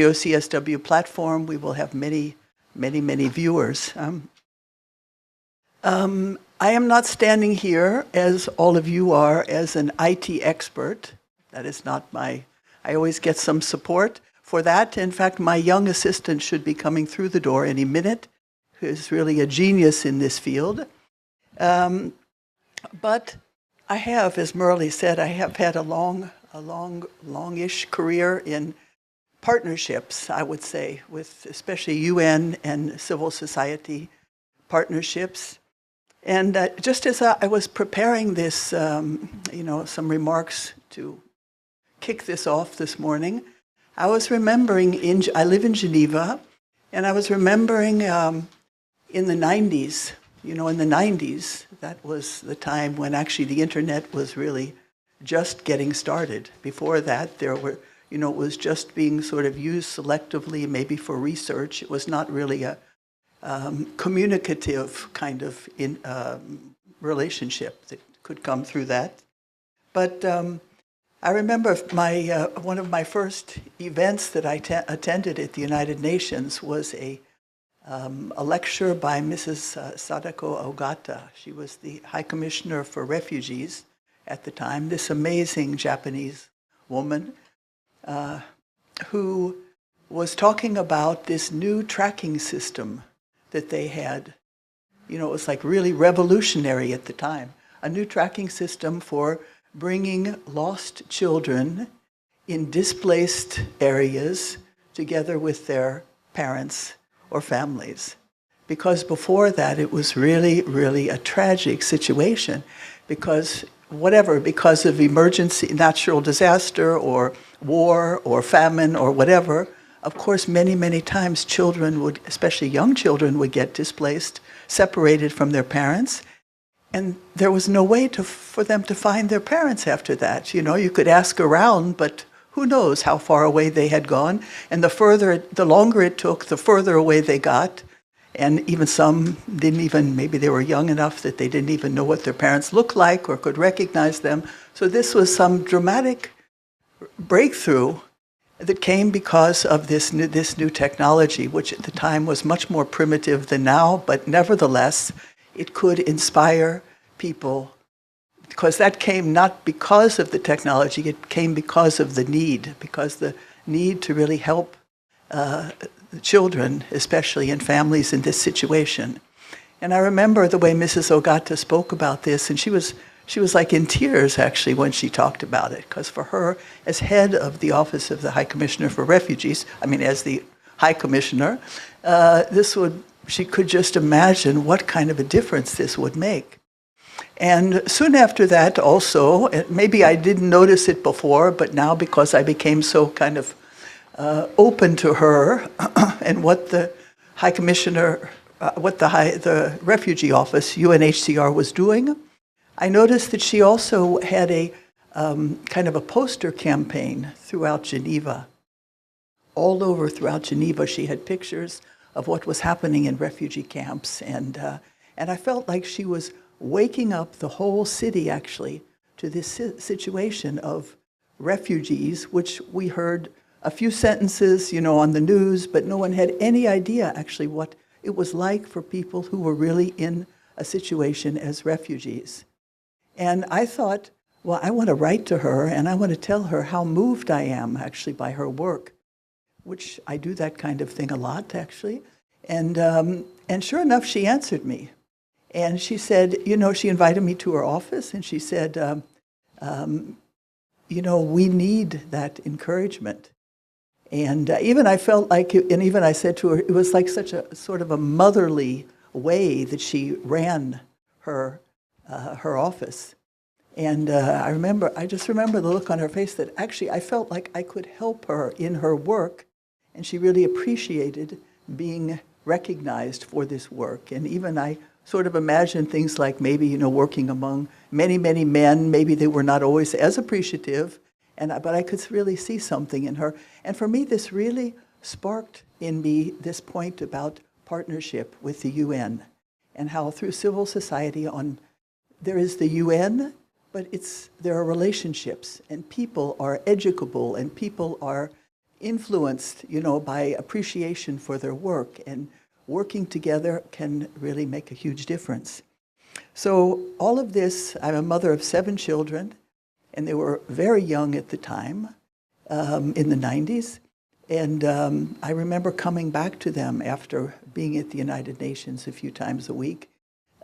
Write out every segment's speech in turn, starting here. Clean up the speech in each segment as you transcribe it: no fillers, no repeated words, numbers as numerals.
CSW platform, we will have many viewers. I am not standing here, as all of you are, as an IT expert. That is not I always get some support for that. In fact, my young assistant should be coming through the door any minute, who is really a genius in this field. But I have, as Merle said, I have had a longish career in partnerships, I would say, with especially UN and civil society partnerships. And just as I was preparing this, some remarks to kick this off this morning, I was remembering, I live in Geneva, and I was remembering in the 90s, in the 90s, that was the time when actually the internet was really just getting started. Before that, there were, it was just being sort of used selectively, maybe for research. It was not really a communicative kind of relationship that could come through that. But I remember one of my first events that I attended at the United Nations was a lecture by Mrs. Sadako Ogata. She was the High Commissioner for Refugees at the time, this amazing Japanese woman who was talking about this new tracking system that they had. It was like really revolutionary at the time. A new tracking system for bringing lost children in displaced areas together with their parents or families. Because before that, it was really a tragic situation because of emergency, natural disaster or war or famine or whatever, of course, many times children would, especially young children, would get displaced, separated from their parents, and there was no way for them to find their parents after that. You could ask around, but who knows how far away they had gone, and the longer it took, the further away they got, and even some maybe they were young enough that they didn't even know what their parents looked like or could recognize them. So this was some dramatic breakthrough that came because of this new technology, which at the time was much more primitive than now, but nevertheless, it could inspire people, because that came not because of the technology, it came because of the need to really help children, especially in families in this situation. And I remember the way Mrs. Ogata spoke about this, and she was like in tears, actually, when she talked about it, because for her, as head of the Office of the High Commissioner for Refugees, as the High Commissioner, she could just imagine what kind of a difference this would make. And soon after that also, maybe I didn't notice it before, but now because I became so kind of open to her and what the High Commissioner, the Refugee Office, UNHCR, was doing, I noticed that she also had a kind of a poster campaign throughout Geneva. All over throughout Geneva, she had pictures of what was happening in refugee camps, and I felt like she was waking up the whole city, actually, to this situation of refugees, which we heard a few sentences, on the news, but no one had any idea, actually, what it was like for people who were really in a situation as refugees. And I thought, well, I want to write to her, and I want to tell her how moved I am, actually, by her work, which I do that kind of thing a lot, actually. And sure enough, she answered me. And she said, she invited me to her office, and she said, we need that encouragement. And even I felt like, and even I said to her, it was like such a sort of a motherly way that she ran her office. And I just remember the look on her face that actually I felt like I could help her in her work, and she really appreciated being recognized for this work. And even I sort of imagined things like maybe, working among many men, maybe they were not always as appreciative, but I could really see something in her. And for me, this really sparked in me this point about partnership with the UN, and how through civil society there is the UN, but there are relationships, and people are educable, and people are influenced, by appreciation for their work, and working together can really make a huge difference. So all of this, I'm a mother of 7 children, and they were very young at the time, in the 90s. And I remember coming back to them after being at the United Nations a few times a week,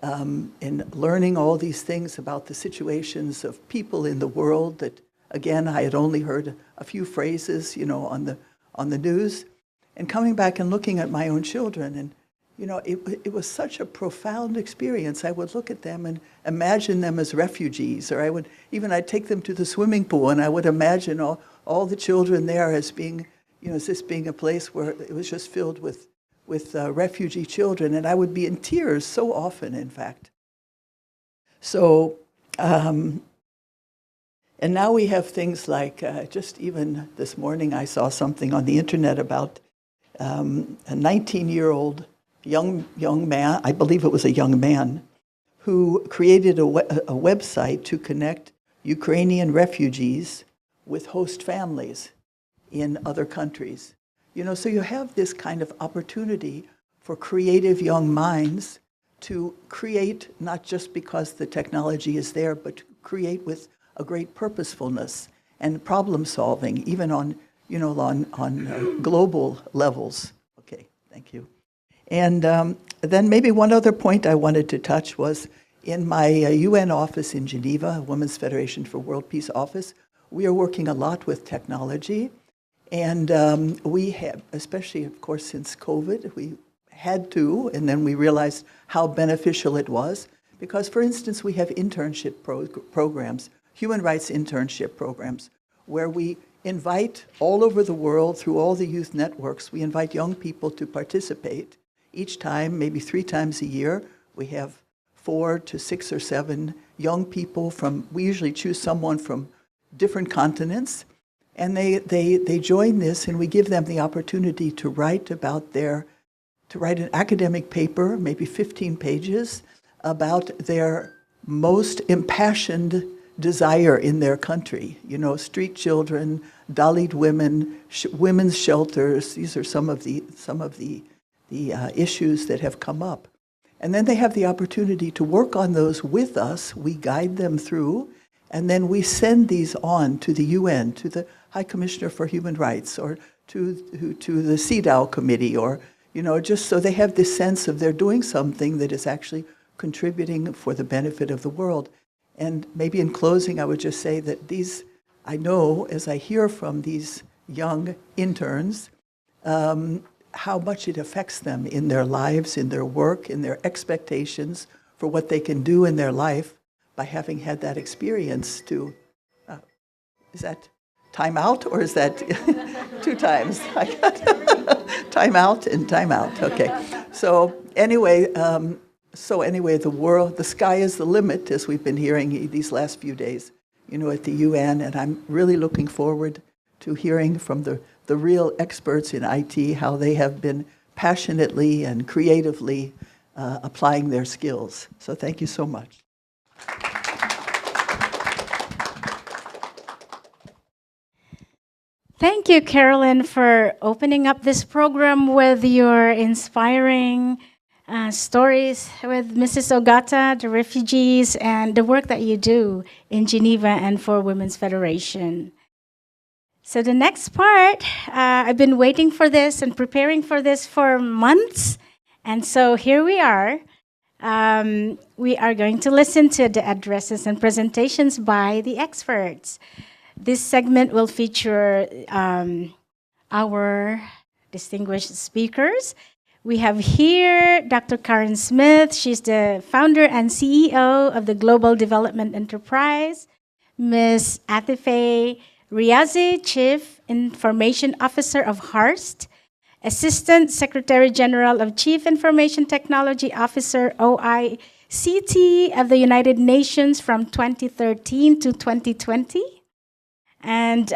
and learning all these things about the situations of people in the world that, again, I had only heard a few phrases, on the news, and coming back and looking at my own children. And, it was such a profound experience. I would look at them and imagine them as refugees, or I'd take them to the swimming pool, and I would imagine all the children there as being, as this being a place where it was just filled with refugee children, and I would be in tears so often, in fact. So, and now we have things like, just even this morning I saw something on the internet about a 19-year-old young man, I believe it was a young man, who created a website to connect Ukrainian refugees with host families in other countries. So you have this kind of opportunity for creative young minds to create, not just because the technology is there, but to create with a great purposefulness and problem solving, even on global levels. Okay, thank you. And then maybe one other point I wanted to touch was in my UN office in Geneva, Women's Federation for World Peace office, we are working a lot with technology. And we have, especially, of course, since COVID, we had to, and then we realized how beneficial it was. Because, for instance, we have internship programs, human rights internship programs, where we invite all over the world, through all the youth networks, we invite young people to participate. Each time, maybe 3 times a year, we have 4 to 6 or 7 young people we usually choose someone from different continents, and they join this, and we give them the opportunity to write an academic paper, maybe 15 pages, about their most impassioned desire in their country. Street children, Dalit women, women's shelters. These are some of the issues that have come up. And then they have the opportunity to work on those with us. We guide them through, and then we send these on to the UN, to the High Commissioner for Human Rights, or to the CSW committee, or, just so they have this sense of they're doing something that is actually contributing for the benefit of the world. And maybe in closing, I would just say that I know, as I hear from these young interns, how much it affects them in their lives, in their work, in their expectations for what they can do in their life by having had that experience to, is that time out, or is that 2 times? Time out and time out, okay. So anyway, the sky is the limit, as we've been hearing these last few days, at the UN, and I'm really looking forward to hearing from the real experts in IT, how they have been passionately and creatively applying their skills. So thank you so much. Thank you, Carolyn, for opening up this program with your inspiring stories with Mrs. Ogata, the refugees, and the work that you do in Geneva and for Women's Federation. So the next part, I've been waiting for this and preparing for this for months. And so here we are. We are going to listen to the addresses and presentations by the experts. This segment will feature our distinguished speakers. We have here Dr. Karen Smith. She's the founder and CEO of the Global Development Enterprise. Ms. Atife Riazi, Chief Information Officer of HARST, Assistant Secretary General of Chief Information Technology Officer, OICT of the United Nations from 2013 to 2020. And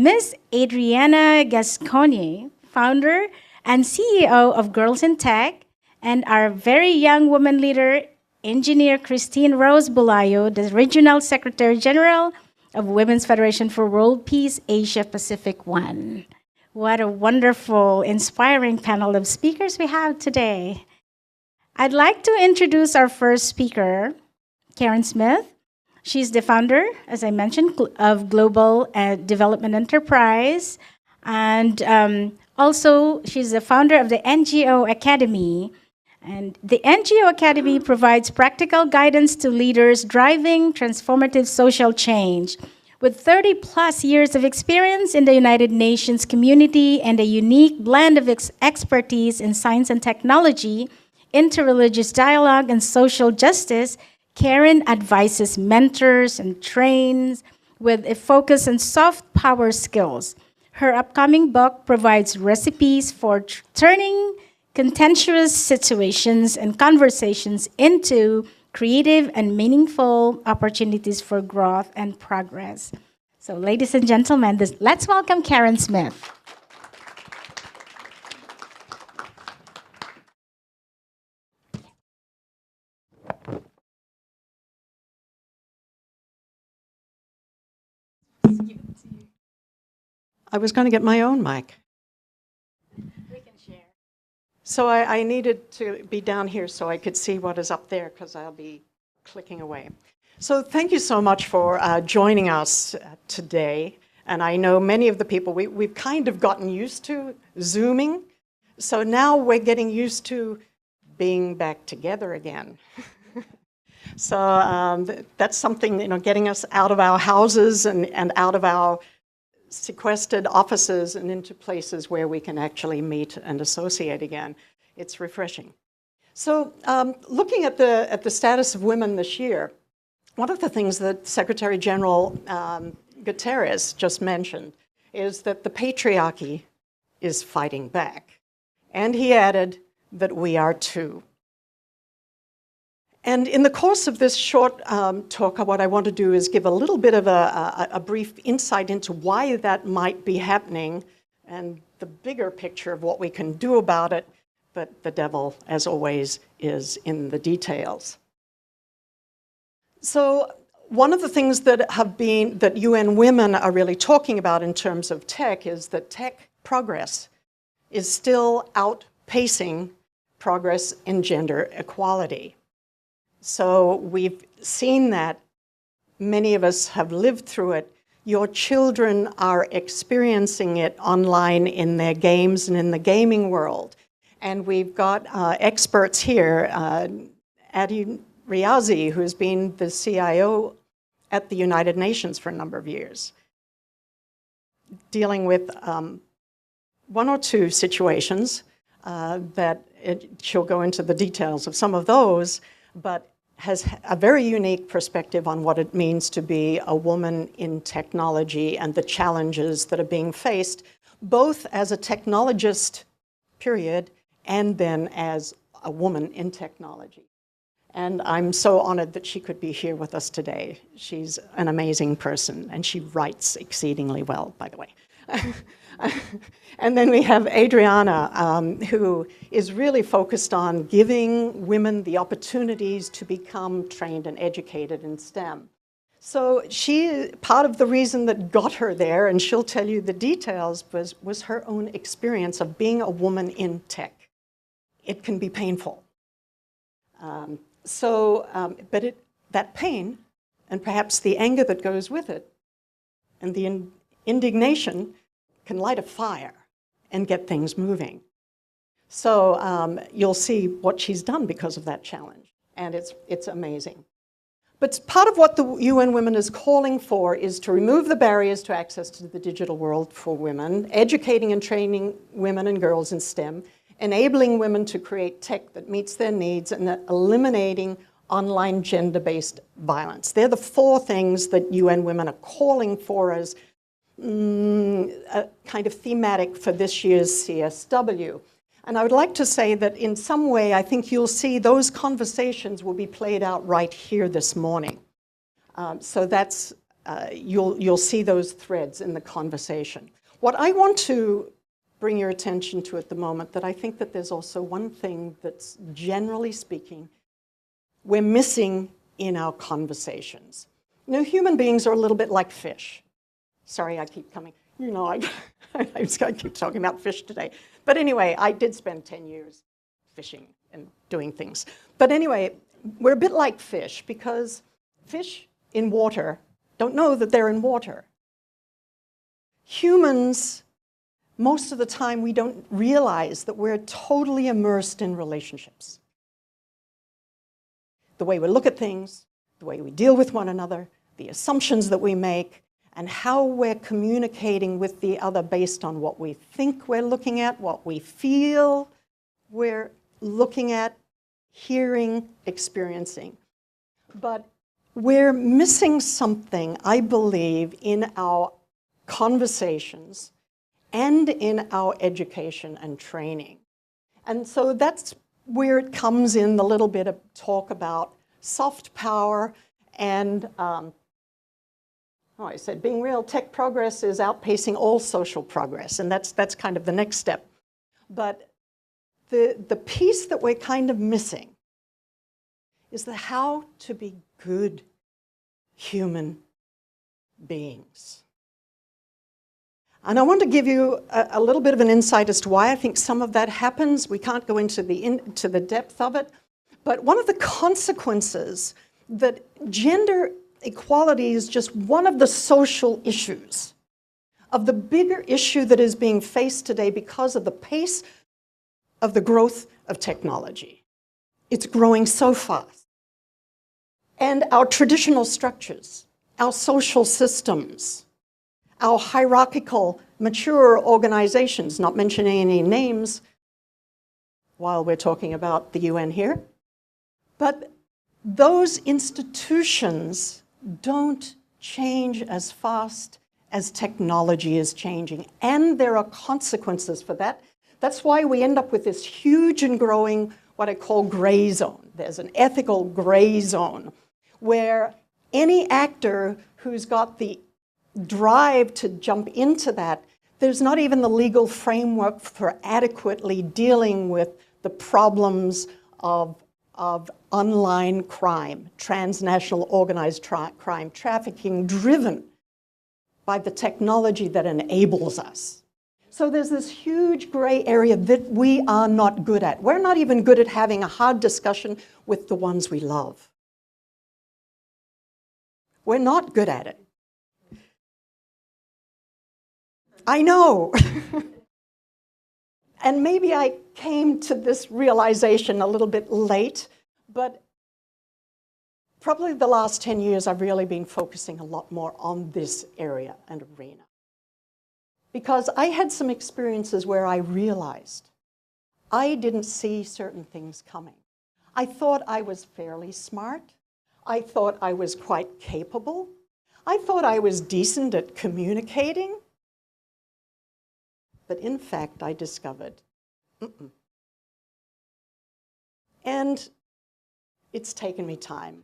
Ms. Adriana Gasconi, founder and CEO of Girls in Tech, and our very young woman leader, Engineer Christine Rose Bulayo, the Regional Secretary General of Women's Federation for World Peace, Asia Pacific 1. What a wonderful, inspiring panel of speakers we have today. I'd like to introduce our first speaker, Karen Smith. She's the founder, as I mentioned, of Global Development Enterprise. And also, she's the founder of the NGO Academy. And the NGO Academy provides practical guidance to leaders driving transformative social change. With 30 plus years of experience in the United Nations community and a unique blend of expertise in science and technology, interreligious dialogue, and social justice, Karen advises mentors and trains with a focus on soft power skills. Her upcoming book provides recipes for turning contentious situations and conversations into creative and meaningful opportunities for growth and progress. So, ladies and gentlemen, let's welcome Karen Smith. I was going to get my own mic. We can share. So I needed to be down here so I could see what is up there because I'll be clicking away. So thank you so much for joining us today. And I know many of the people, we've kind of gotten used to Zooming. So now we're getting used to being back together again. So that's something, getting us out of our houses and out of our sequestered offices and into places where we can actually meet and associate again. It's refreshing. So looking at the status of women this year, one of the things that Secretary General Guterres just mentioned is that the patriarchy is fighting back. And he added that we are too. And in the course of this short talk, what I want to do is give a little bit of a brief insight into why that might be happening and the bigger picture of what we can do about it. But the devil, as always, is in the details. So one of the things that UN Women are really talking about in terms of tech is that tech progress is still outpacing progress in gender equality. So we've seen that. Many of us have lived through it. Your children are experiencing it online in their games and in the gaming world. And we've got experts here, Adi Riazi, who's been the CIO at the United Nations for a number of years, dealing with one or two situations she'll go into the details of some of those, but has a very unique perspective on what it means to be a woman in technology and the challenges that are being faced, both as a technologist, period, and then as a woman in technology. And I'm so honored that she could be here with us today. She's an amazing person, and she writes exceedingly well, by the way. And then we have Adriana, who is really focused on giving women the opportunities to become trained and educated in STEM. So part of the reason that got her there, and she'll tell you the details, was her own experience of being a woman in tech. It can be painful. But that pain, and perhaps the anger that goes with it, and the indignation can light a fire and get things moving. So you'll see what she's done because of that challenge, and it's amazing. But part of what the UN Women is calling for is to remove the barriers to access to the digital world for women, educating and training women and girls in STEM, enabling women to create tech that meets their needs, and eliminating online gender-based violence. They're the four things that UN Women are calling for as a kind of thematic for this year's CSW. And I would like to say that in some way, I think you'll see those conversations will be played out right here this morning. So that's, you'll see those threads in the conversation. What I want to bring your attention to at the moment, that I think that there's also one thing that's, generally speaking, we're missing in our conversations. You know, human beings are a little bit like fish. Sorry, I keep coming. you know, I keep talking about fish today. But anyway, I did spend 10 years fishing and doing things. But anyway, we're a bit like fish because fish in water don't know that they're in water. Humans, most of the time, we don't realize that we're totally immersed in relationships. The way we look at things, the way we deal with one another, the assumptions that we make, and how we're communicating with the other based on what we think we're looking at, what we feel we're looking at, hearing, experiencing. But we're missing something, I believe, in our conversations and in our education and training. And so that's where it comes in the little bit of talk about soft power and I said, being real, tech progress is outpacing all social progress, and that's kind of the next step. But the piece that we're kind of missing is the how to be good human beings. And I want to give you a little bit of an insight as to why I think some of that happens. We can't go into the depth of it, but one of the consequences that gender equality is just one of the social issues of the bigger issue that is being faced today because of the pace of the growth of technology. It's growing so fast. And our traditional structures, our social systems, our hierarchical, mature organizations, not mentioning any names while we're talking about the UN here, but those institutions don't change as fast as technology is changing, and there are consequences for that. That's why we end up with this huge and growing, what I call gray zone. There's an ethical gray zone where any actor who's got the drive to jump into that, there's not even the legal framework for adequately dealing with the problems of online crime, transnational organized crime, trafficking driven by the technology that enables us. So there's this huge gray area that we are not good at. We're not even good at having a hard discussion with the ones we love. We're not good at it. I know. And maybe I came to this realization a little bit late, but probably the last 10 years I've really been focusing a lot more on this area and arena. Because I had some experiences where I realized I didn't see certain things coming. I thought I was fairly smart. I thought I was quite capable. I thought I was decent at communicating. But in fact, I discovered, And it's taken me time.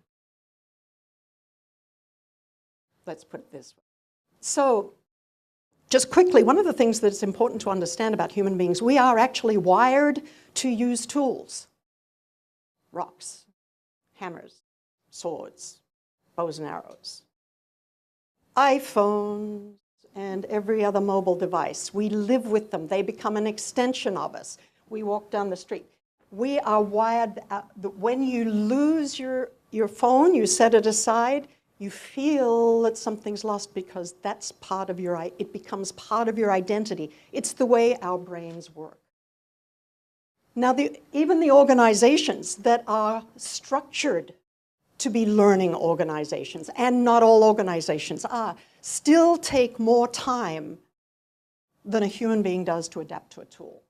Let's put it this way. So, just quickly, one of the things that's important to understand about human beings, we are actually wired to use tools. Rocks, hammers, swords, bows and arrows, iPhones, and every other mobile device. We live with them. They become an extension of us. We walk down the street. We are wired, when you lose your phone, you set it aside, you feel that something's lost because that's part of it becomes part of your identity. It's the way our brains work. Now, even the organizations that are structured to be learning organizations, and not all organizations are, still take more time than a human being does to adapt to a tool.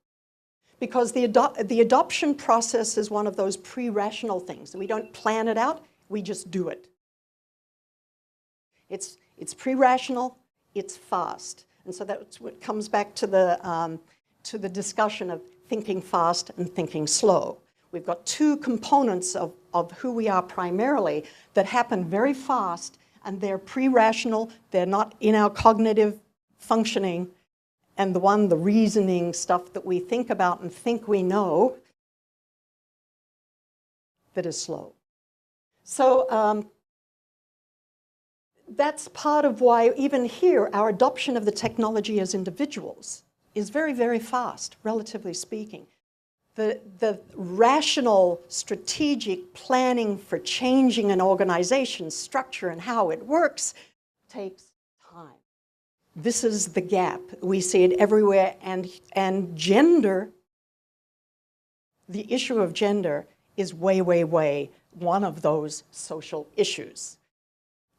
Because the adoption process is one of those pre-rational things. We don't plan it out, we just do it. It's pre-rational, it's fast. And so that's what comes back to the discussion of thinking fast and thinking slow. We've got two components of who we are primarily that happen very fast, and they're pre-rational, they're not in our cognitive functioning, and the reasoning stuff that we think about and think we know, that is slow. So that's part of why even here our adoption of the technology as individuals is very, very fast, relatively speaking. The rational, strategic planning for changing an organization's structure and how it works takes time. This is the gap. We see it everywhere, and gender, the issue of gender is way, way, way one of those social issues.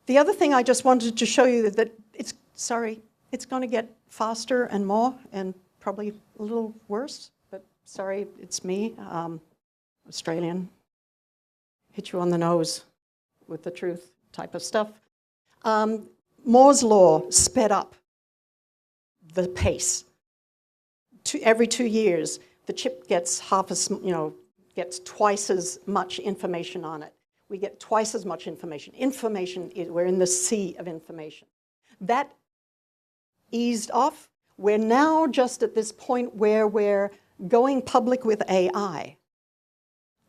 The other thing I just wanted to show you that it's going to get faster and more and probably a little worse, but sorry, it's me, Australian, hit you on the nose with the truth type of stuff. Moore's law sped up the pace. Every 2 years, the chip gets gets twice as much information on it. We get twice as much information. We're in the sea of information. That eased off. We're now just at this point where we're going public with AI.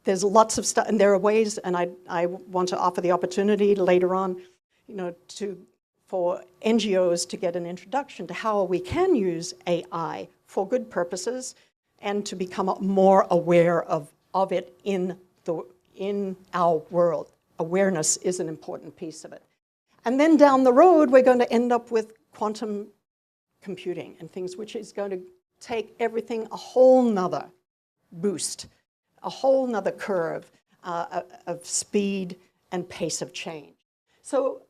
There's lots of stuff, and there are ways, and I want to offer the opportunity later on, for NGOs to get an introduction to how we can use AI for good purposes and to become more aware of it in our world. Awareness is an important piece of it. And then down the road, we're going to end up with quantum computing and things, which is going to take everything a whole nother boost, a whole nother curve of speed and pace of change. So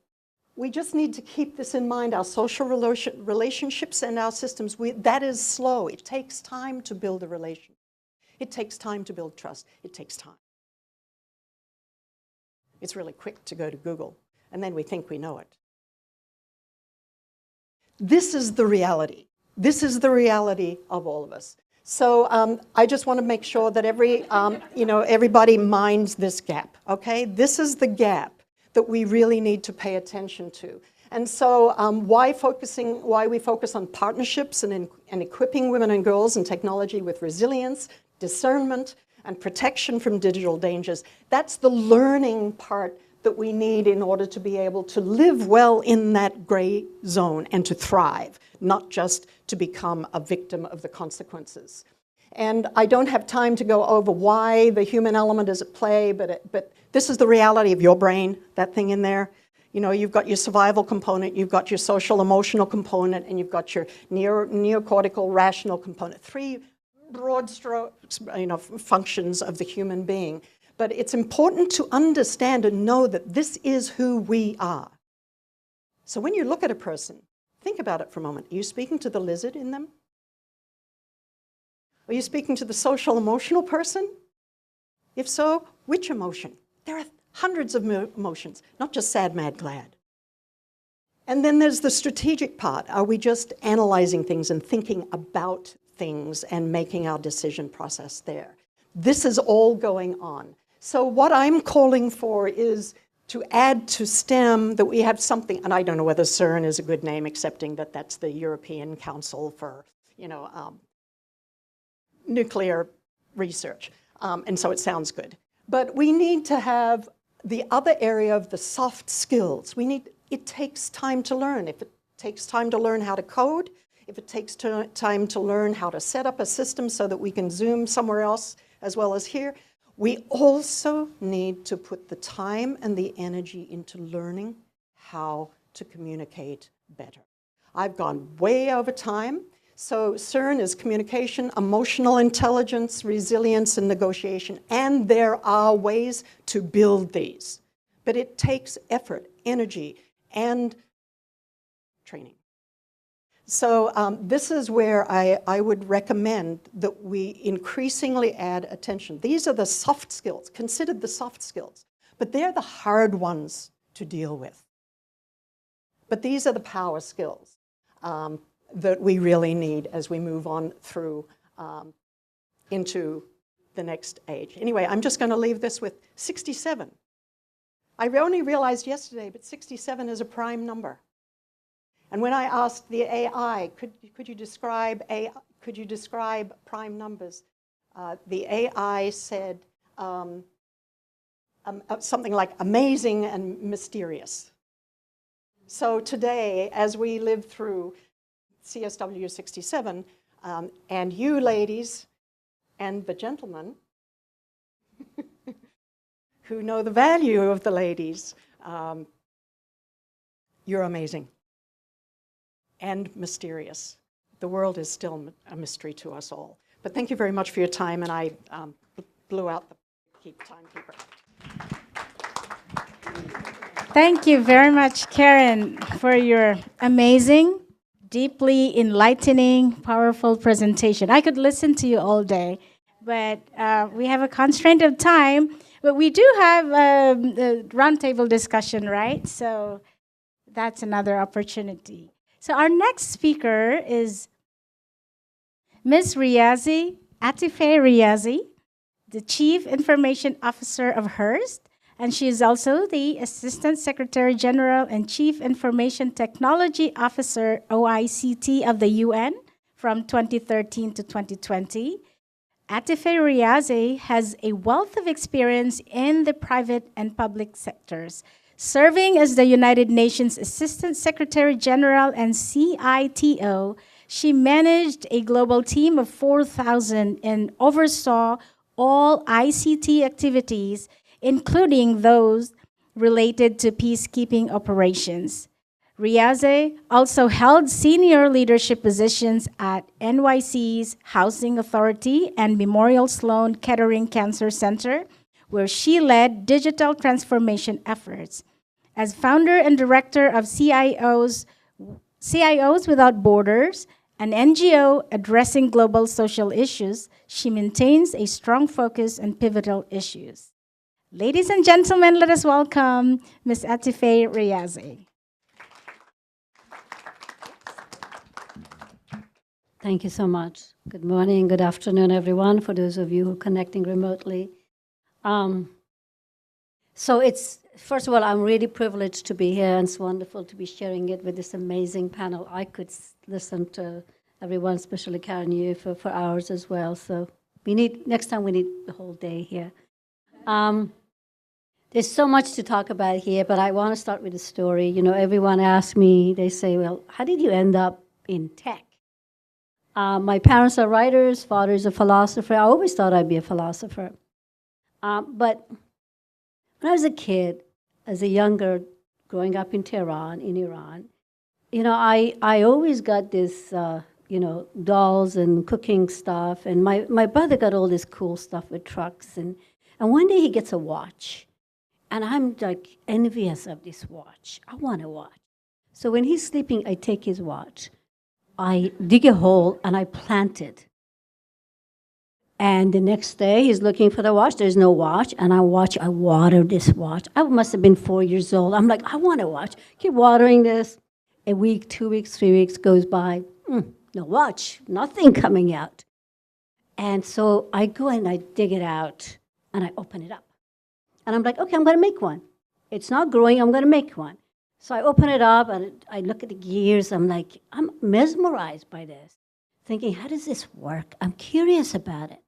we just need to keep this in mind, our social relationships and our systems. That is slow. It takes time to build a relationship. It takes time to build trust. It takes time. It's really quick to go to Google, and then we think we know it. This is the reality. This is the reality of all of us. So I just want to make sure that everybody minds this gap, okay? This is the gap that we really need to pay attention to. And so why we focus on partnerships and equipping women and girls in technology with resilience, discernment, and protection from digital dangers. That's the learning part that we need in order to be able to live well in that gray zone and to thrive, not just to become a victim of the consequences. And I don't have time to go over why the human element is at play, but this is the reality of your brain, that thing in there. You've got your survival component, you've got your social emotional component, and you've got your neocortical rational component. Three broad strokes, functions of the human being. But it's important to understand and know that this is who we are. So when you look at a person, think about it for a moment. Are you speaking to the lizard in them? Are you speaking to the social emotional person? If so, which emotion? There are hundreds of emotions, not just sad, mad, glad. And then there's the strategic part. Are we just analyzing things and thinking about things and making our decision process there? This is all going on. So what I'm calling for is to add to STEM that we have something, and I don't know whether CERN is a good name, accepting that that's the European Council for, nuclear research, and so it sounds good. But we need to have the other area of the soft skills. It takes time to learn. If it takes time to learn how to code, if it takes time to learn how to set up a system so that we can Zoom somewhere else as well as here, we also need to put the time and the energy into learning how to communicate better. I've gone way over time. So CERN is communication, emotional intelligence, resilience, and negotiation. And there are ways to build these. But it takes effort, energy, and training. So this is where I would recommend that we increasingly add attention. These are the soft skills, considered the soft skills, but they're the hard ones to deal with. But these are the power skills that we really need as we move on through into the next age. Anyway, I'm just going to leave this with 67. I only realized yesterday, but 67 is a prime number. And when I asked the AI, could you describe prime numbers? The AI said something like amazing and mysterious. So today, as we live through CSW67, and you ladies and the gentlemen who know the value of the ladies, you're amazing and mysterious. The world is still a mystery to us all. But thank you very much for your time, and I blew out the timekeeper. Thank you very much, Karen, for your amazing, deeply enlightening, powerful presentation. I could listen to you all day, but we have a constraint of time. But we do have a roundtable discussion, right? So that's another opportunity. So our next speaker is Ms. Riazi, Atife Riazi, the Chief Information Officer of Hearst, and she is also the Assistant Secretary General and Chief Information Technology Officer, OICT, of the UN from 2013 to 2020. Atife Riazi has a wealth of experience in the private and public sectors, serving as the United Nations Assistant Secretary General and CITO. She managed a global team of 4,000 and oversaw all ICT activities, including those related to peacekeeping operations. Riazi also held senior leadership positions at NYC's Housing Authority and Memorial Sloan Kettering Cancer Center, where she led digital transformation efforts. As founder and director of CIOs Without Borders, an NGO addressing global social issues, she maintains a strong focus on pivotal issues. Ladies and gentlemen, let us welcome Ms. Atife Riazi. Thank you so much. Good morning, good afternoon, everyone, for those of you who are connecting remotely. So first of all, I'm really privileged to be here, and it's wonderful to be sharing it with this amazing panel. I could listen to everyone, especially Karen, you, for hours as well. So next time we need the whole day here. There's so much to talk about here, but I want to start with a story. You know, everyone asks me, they say, well, how did you end up in tech? My parents are writers, father is a philosopher. I always thought I'd be a philosopher. But when I was a kid, as a younger, growing up in Tehran, in Iran, you know, I always got this, dolls and cooking stuff. And my brother got all this cool stuff with trucks. And one day he gets a watch. And I'm like envious of this watch. I want a watch. So when he's sleeping, I take his watch. I dig a hole and I plant it. And the next day, he's looking for the watch. There's no watch. And I water this watch. I must have been 4 years old. I'm like, I want a watch. Keep watering this. A week, 2 weeks, 3 weeks goes by. No watch. Nothing coming out. And so I go and I dig it out. And I open it up. And I'm like, okay, I'm going to make one. It's not growing. I'm going to make one. So I open it up, and I look at the gears. I'm like, I'm mesmerized by this, thinking, how does this work? I'm curious about it.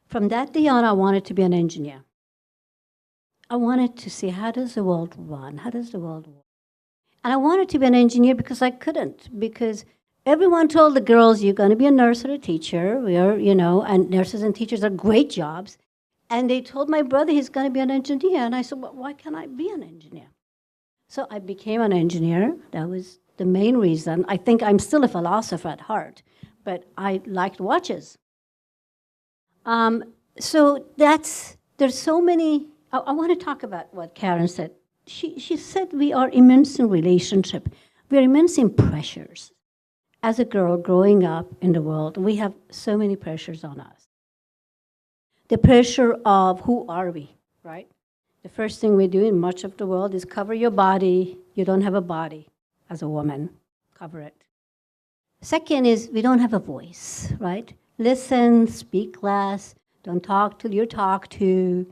From that day on, I wanted to be an engineer. I wanted to see, how does the world run? How does the world work? And I wanted to be an engineer because I couldn't, because everyone told the girls, you're going to be a nurse or a teacher. And nurses and teachers are great jobs. And they told my brother he's going to be an engineer. And I said, well, why can't I be an engineer? So I became an engineer. That was the main reason. I think I'm still a philosopher at heart, but I liked watches. So there's so many. I want to talk about what Karen said. She said we are immense in relationship. We are immense in pressures. As a girl growing up in the world, we have so many pressures on us. The pressure of who are we, right? The first thing we do in much of the world is cover your body. You don't have a body as a woman. Cover it. Second is we don't have a voice, right? Listen, speak less, don't talk till you're talked to.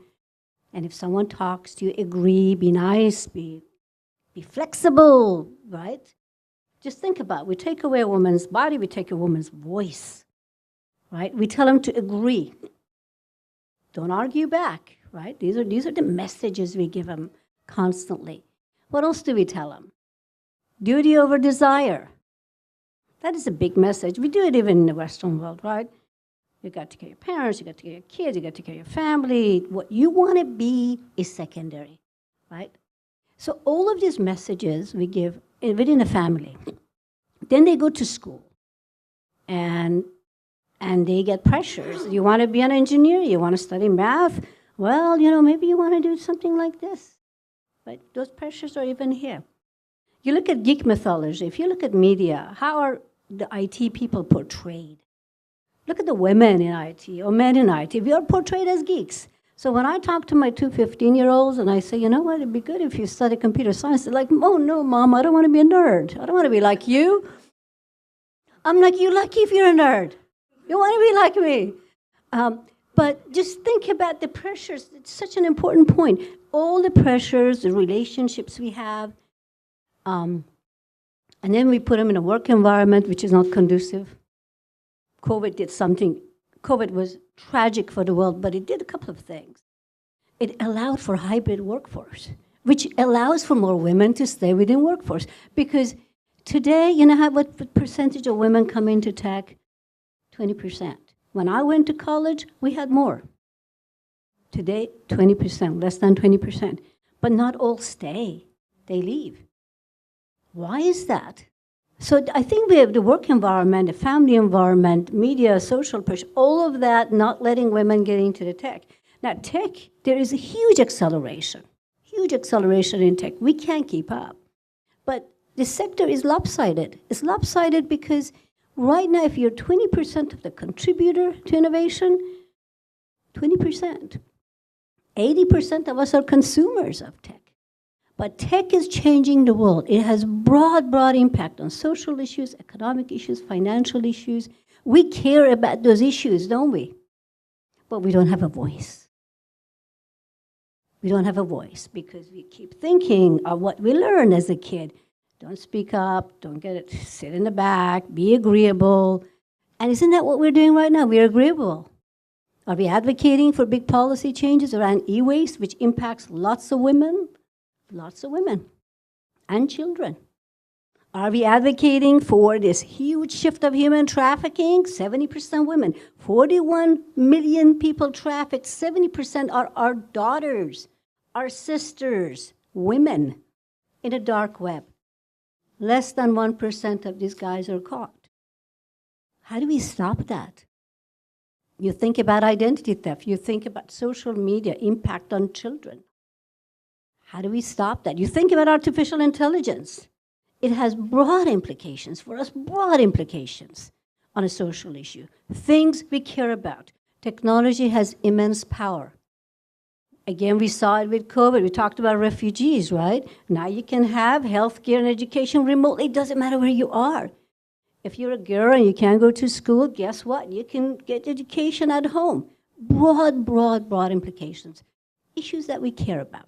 And if someone talks to you, agree, be nice, be flexible, right? Just think about it. We take away a woman's body, we take a woman's voice, right? We tell them to agree. Don't argue back. Right? These are the messages we give them constantly. What else do we tell them? Duty over desire. That is a big message. We do it even in the Western world, right? You got to care your parents, you got to care your kids, you got to care your family. What you want to be is secondary, right? So all of these messages we give within a family. Then they go to school, and they get pressures. You want to be an engineer, you want to study math, well, maybe you want to do something like this. But those pressures are even here. You look at geek mythology, if you look at media, how are the IT people portrayed? Look at the women in IT or men in IT. We are portrayed as geeks. So when I talk to my two 15-year-olds and I say, you know what, it'd be good if you study computer science, they're like, oh, no, Mom, I don't want to be a nerd. I don't want to be like you. I'm like, you're lucky if you're a nerd. You want to be like me. But just think about the pressures. It's such an important point. All the pressures, the relationships we have, and then we put them in a work environment which is not conducive. COVID was tragic for the world, but it did a couple of things. It allowed for hybrid workforce, which allows for more women to stay within workforce. Because today, what percentage of women come into tech? 20%. When I went to college, we had more. Today, 20%, less than 20%. But not all stay. They leave. Why is that? So I think we have the work environment, the family environment, media, social pressure, all of that not letting women get into the tech. Now, tech, there is a huge acceleration in tech. We can't keep up. But the sector is lopsided. It's lopsided because right now, if you're 20% of the contributor to innovation, 20%, 80% of us are consumers of tech. But tech is changing the world. It has broad impact on social issues, economic issues, financial issues. We care about those issues, don't we? But we don't have a voice. We don't have a voice because we keep thinking of what we learned as a kid. Don't speak up, sit in the back, be agreeable. And isn't that what we're doing right now? We're agreeable. Are we advocating for big policy changes around e-waste, which impacts lots of women? Lots of women and children. Are we advocating for this huge shift of human trafficking? 70% women. 41 million people trafficked. 70% are our daughters, our sisters, women in the dark web. Less than 1% of these guys are caught. How do we stop that? You think about identity theft. You think about social media impact on children. How do we stop that? You think about artificial intelligence. It has broad implications for us, broad implications on a social issue. Things we care about. Technology has immense power. Again, we saw it with COVID. We talked about refugees, right? Now you can have healthcare and education remotely. It doesn't matter where you are. If you're a girl and you can't go to school, guess what? You can get education at home. Broad implications. Issues that we care about.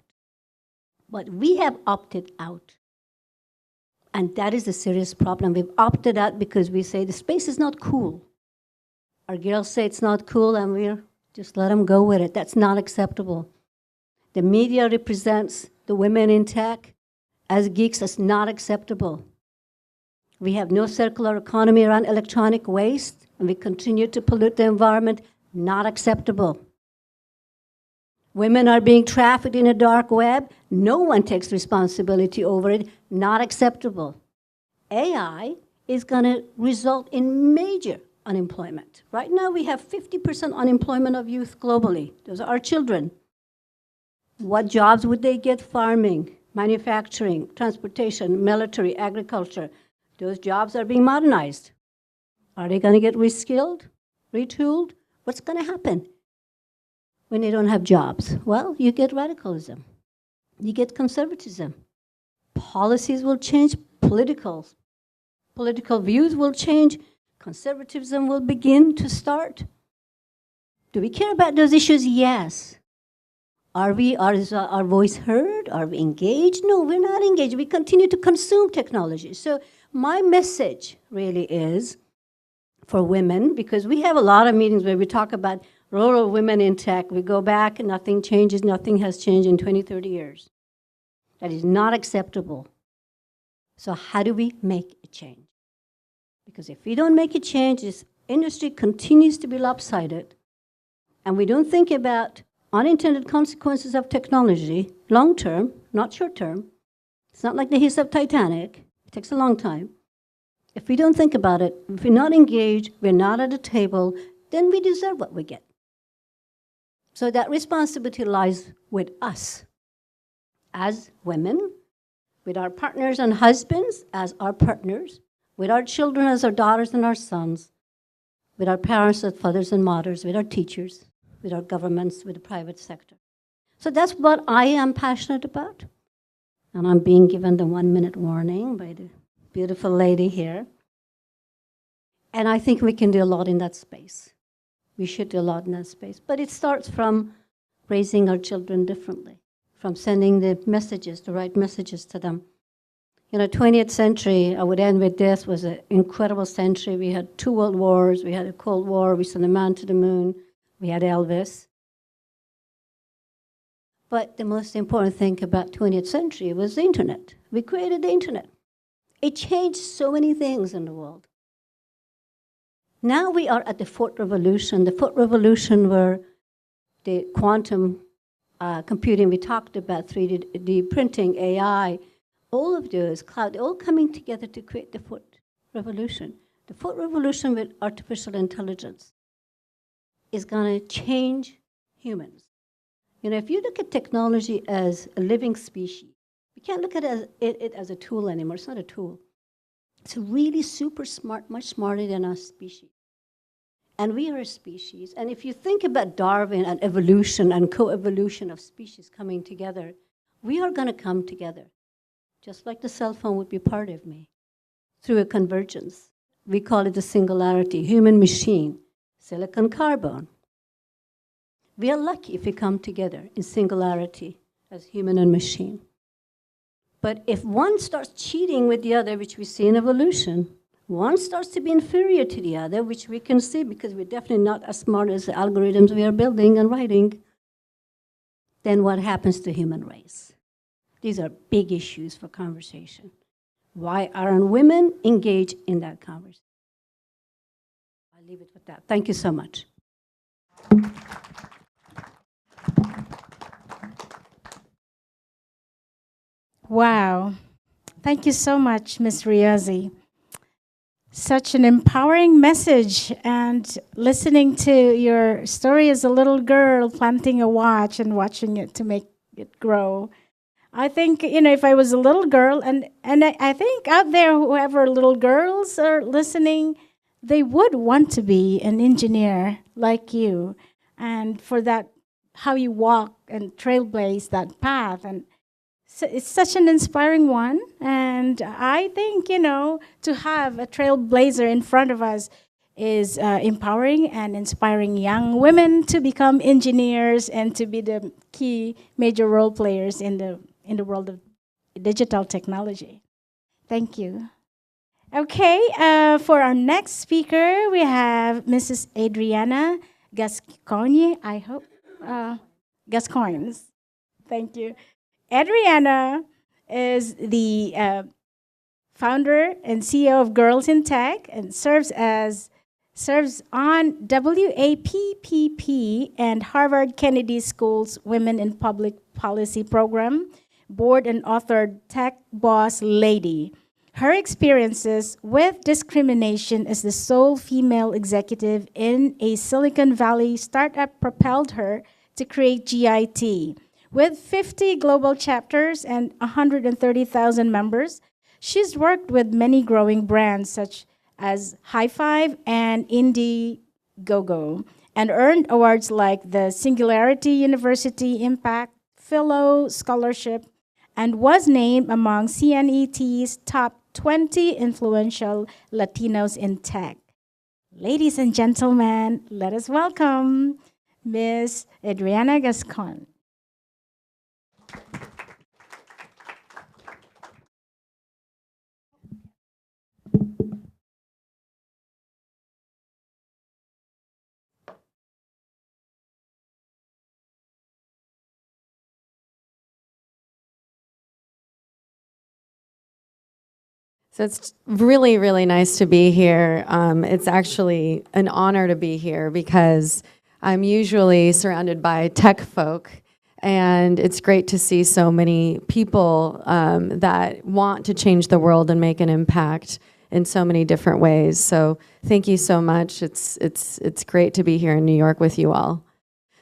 But we have opted out. And that is a serious problem. We've opted out because we say the space is not cool. Our girls say it's not cool, and we're just let them go with it. That's not acceptable. The media represents the women in tech. As geeks, that's not acceptable. We have no circular economy around electronic waste, and we continue to pollute the environment. Not acceptable. Women are being trafficked in a dark web. No one takes responsibility over it. Not acceptable. AI is going to result in major unemployment. Right now, we have 50% unemployment of youth globally. Those are our children. What jobs would they get? Farming, manufacturing, transportation, military, agriculture. Those jobs are being modernized. Are they going to get reskilled, retooled? What's going to happen when they don't have jobs? Well, you get radicalism. You get conservatism. Policies will change. Political views will change. Conservatism will begin to start. Do we care about those issues? Yes. Is our voice heard? Are we engaged? No, we're not engaged. We continue to consume technology. So my message really is for women, because we have a lot of meetings where we talk about role of women in tech. We go back and nothing changes. Nothing has changed in 20, 30 years. That is not acceptable. So how do we make a change? Because if we don't make a change, this industry continues to be lopsided, and we don't think about unintended consequences of technology, long term, not short term. It's not like the hiss of Titanic. It takes a long time. If we don't think about it, if we're not engaged, we're not at the table, then we deserve what we get. So that responsibility lies with us as women, with our partners and husbands as our partners, with our children as our daughters and our sons, with our parents as fathers and mothers, with our teachers, with our governments, with the private sector. So that's what I am passionate about. And I'm being given the 1-minute warning by the beautiful lady here. And I think we can do a lot in that space. We should do a lot in that space. But it starts from raising our children differently, from sending the messages, the right messages to them. 20th century, I would end with this, was an incredible century. We had 2 world wars, we had a Cold War, we sent a man to the moon, we had Elvis. But the most important thing about 20th century was the internet. We created the internet. It changed so many things in the world. Now we are at the fourth revolution where the quantum computing we talked about, 3D printing, AI, all of those, cloud, they're all coming together to create the fourth revolution. The fourth revolution with artificial intelligence is going to change humans. If you look at technology as a living species, we can't look at it as a tool anymore. It's not a tool. It's really super smart, much smarter than our species. And we are a species. And if you think about Darwin and evolution and co-evolution of species coming together, we are going to come together, just like the cell phone would be part of me, through a convergence. We call it the singularity, human-machine, silicon-carbon. We are lucky if we come together in singularity as human and machine. But if one starts cheating with the other, which we see in evolution, one starts to be inferior to the other, which we can see because we're definitely not as smart as the algorithms we are building and writing, then what happens to the human race? These are big issues for conversation. Why aren't women engaged in that conversation? I'll leave it with that. Thank you so much. Wow. Thank you so much, Ms. Riazi. Such an empowering message, and listening to your story as a little girl planting a watch and watching it to make it grow. I think, if I was a little girl, and I think out there, whoever little girls are listening, they would want to be an engineer like you. And for that, how you walk and trailblaze that path. And so it's such an inspiring one. And I think, to have a trailblazer in front of us is empowering and inspiring young women to become engineers and to be the key major role players in the world of digital technology. Thank you. Okay, for our next speaker, we have Mrs. Adriana Gascoigne, I hope. Gascoignes. Thank you. Adriana is the founder and CEO of Girls in Tech and serves on WAPPP and Harvard Kennedy School's Women in Public Policy program, board and authored Tech Boss Lady. Her experiences with discrimination as the sole female executive in a Silicon Valley startup propelled her to create GIT. With 50 global chapters and 130,000 members, she's worked with many growing brands such as High Five and Indiegogo, and earned awards like the Singularity University Impact Fellow Scholarship, and was named among CNET's top 20 influential Latinos in tech. Ladies and gentlemen, let us welcome Ms. Adriana Gascon. So it's really, really nice to be here. It's actually an honor to be here because I'm usually surrounded by tech folk, and it's great to see so many people that want to change the world and make an impact in so many different ways. So thank you so much. It's great to be here in New York with you all.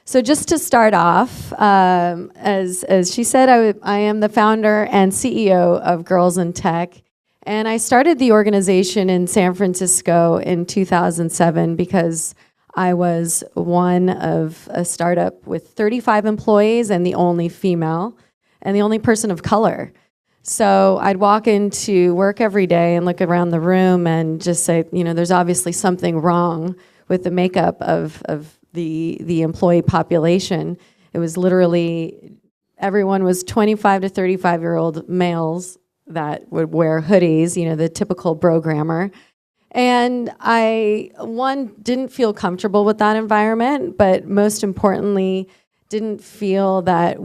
So just to start off, as she said, I am the founder and CEO of Girls in Tech. And I started the organization in San Francisco in 2007 because I was one of a startup with 35 employees and the only female and the only person of color. So I'd walk into work every day and look around the room and just say, you know, there's obviously something wrong with the makeup of the employee population. It was literally, everyone was 25 to 35-year-old males that would wear hoodies, you know, the typical programmer. And I, one, didn't feel comfortable with that environment, but most importantly, didn't feel that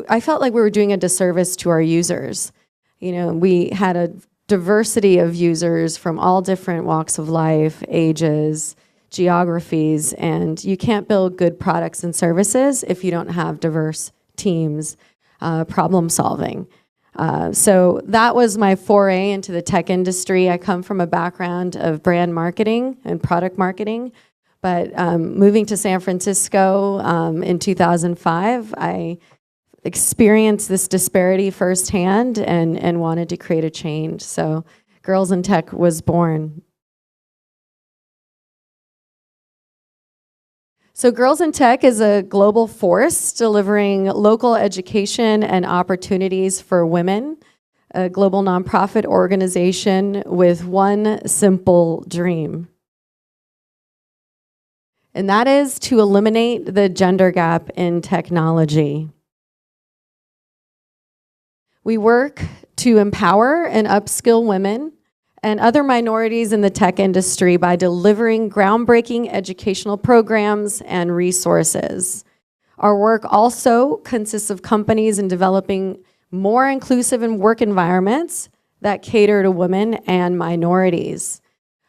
I felt like we were doing a disservice to our users. You know, we had a diversity of users from all different walks of life, ages, geographies, and you can't build good products and services if you don't have diverse teams, problem solving. So that was my foray into the tech industry. I come from a background of brand marketing and product marketing, but moving to San Francisco in 2005, I experienced this disparity firsthand and wanted to create a change. So Girls in Tech was born. So Girls in Tech is a global force delivering local education and opportunities for women, a global nonprofit organization with one simple dream. And that is to eliminate the gender gap in technology. We work to empower and upskill women and other minorities in the tech industry by delivering groundbreaking educational programs and resources. Our work also consists of companies in developing more inclusive work environments that cater to women and minorities.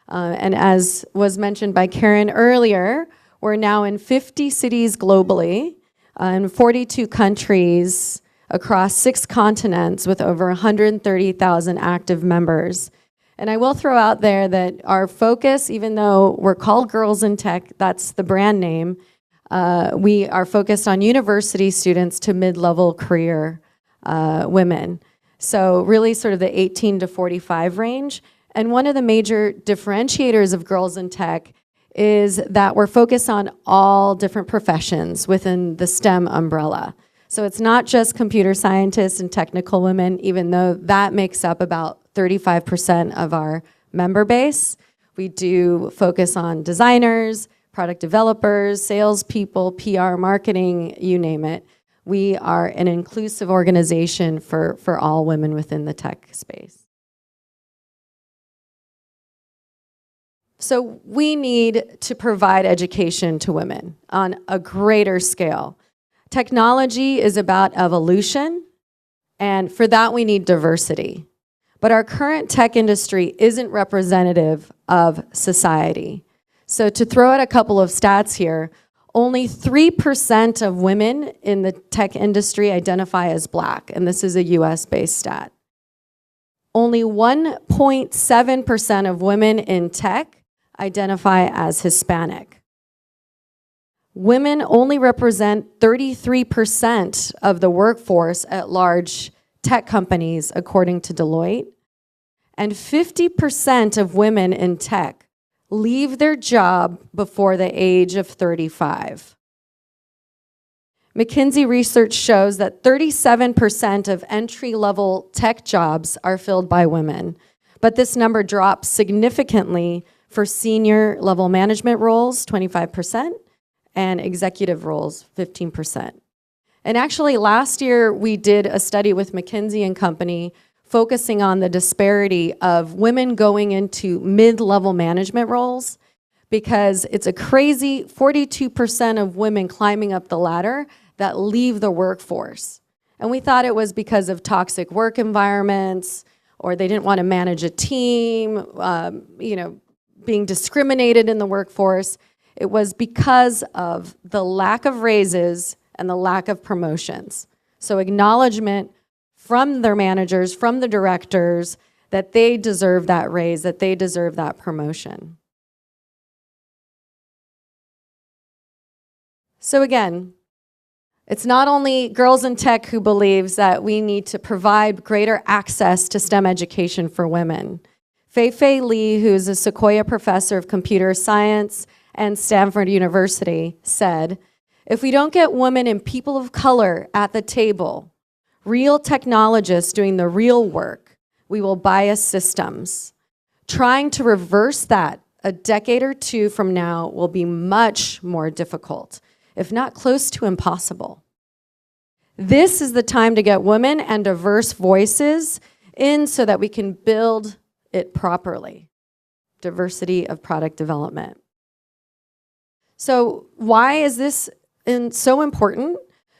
And as was mentioned by Karen earlier, we're now in 50 cities globally, in 42 countries across 6 continents with over 130,000 active members. And I will throw out there that our focus, even though we're called Girls in Tech, that's the brand name, we are focused on university students to mid-level career women. So really sort of the 18 to 45 range. And one of the major differentiators of Girls in Tech is that we're focused on all different professions within the STEM umbrella. So it's not just computer scientists and technical women, even though that makes up about 35% of our member base. We do focus on designers, product developers, salespeople, PR, marketing, you name it. We are an inclusive organization for all women within the tech space. So we need to provide education to women on a greater scale. Technology is about evolution, and for that we need diversity. But our current tech industry isn't representative of society. So to throw out a couple of stats here, only 3% of women in the tech industry identify as Black, and this is a US-based stat. Only 1.7% of women in tech identify as Hispanic. Women only represent 33% of the workforce at large tech companies, according to Deloitte. And 50% of women in tech leave their job before the age of 35. McKinsey research shows that 37% of entry-level tech jobs are filled by women, but this number drops significantly for senior level management roles, 25%, and executive roles, 15%. And actually last year we did a study with McKinsey and Company focusing on the disparity of women going into mid-level management roles, because it's a crazy 42% of women climbing up the ladder that leave the workforce. And we thought it was because of toxic work environments, or they didn't want to manage a team, being discriminated in the workforce. It was because of the lack of raises and the lack of promotions. So acknowledgement from their managers, from the directors, that they deserve that raise, that they deserve that promotion. So again, it's not only Girls in Tech who believes that we need to provide greater access to STEM education for women. Fei Li, who's a Sequoia professor of computer science and Stanford University, said, "If we don't get women and people of color at the table, real technologists doing the real work, we will bias systems. Trying to reverse that a decade or two from now will be much more difficult, if not close to impossible. This is the time to get women and diverse voices in so that we can build it properly." Diversity of product development. So why is this so important?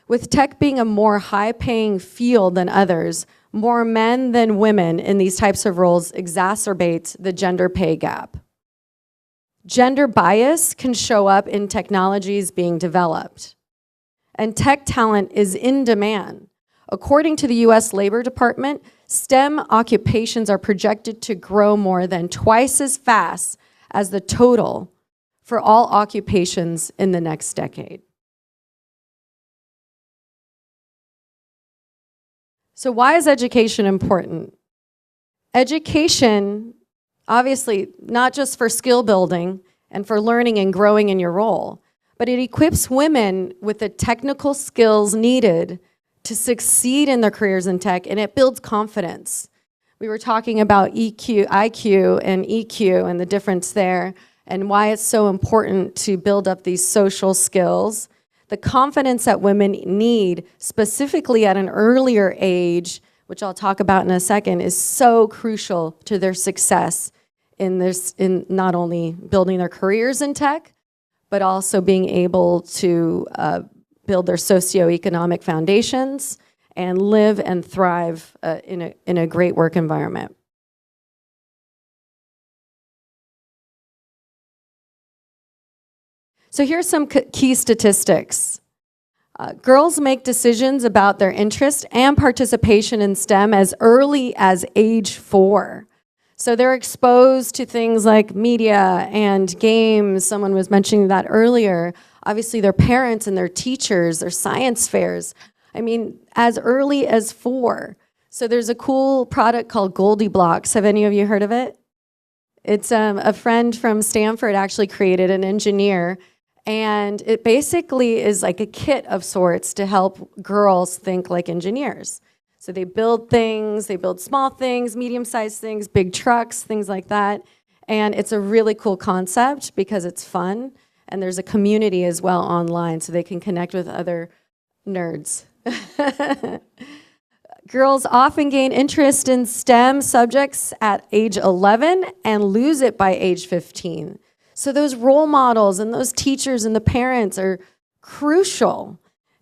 With tech being a more high-paying field than others, more men than women in these types of roles exacerbate the gender pay gap. Gender bias can show up in technologies being developed. And tech talent is in demand. According to the US Labor Department, STEM occupations are projected to grow more than twice as fast as the total for all occupations in the next decade. So why is education important? Education, obviously, not just for skill building and for learning and growing in your role, but it equips women with the technical skills needed to succeed in their careers in tech, and it builds confidence. We were talking about IQ and EQ and the difference there, and why it's so important to build up these social skills. The confidence that women need, specifically at an earlier age, which I'll talk about in a second, is so crucial to their success in not only building their careers in tech, but also being able to build their socioeconomic foundations and live and thrive in a great work environment. So here's some key statistics. Girls make decisions about their interest and participation in STEM as early as age 4. So they're exposed to things like media and games. Someone was mentioning that earlier. Obviously, their parents and their teachers, their science fairs. I mean, as early as 4. So there's a cool product called Goldie Blocks. Have any of you heard of it? It's a friend from Stanford actually created, an engineer. And it basically is like a kit of sorts to help girls think like engineers. So they build things, they build small things, medium-sized things, big trucks, things like that. And it's a really cool concept because it's fun. And there's a community as well online so they can connect with other nerds. Girls often gain interest in STEM subjects at age 11 and lose it by age 15. So those role models and those teachers and the parents are crucial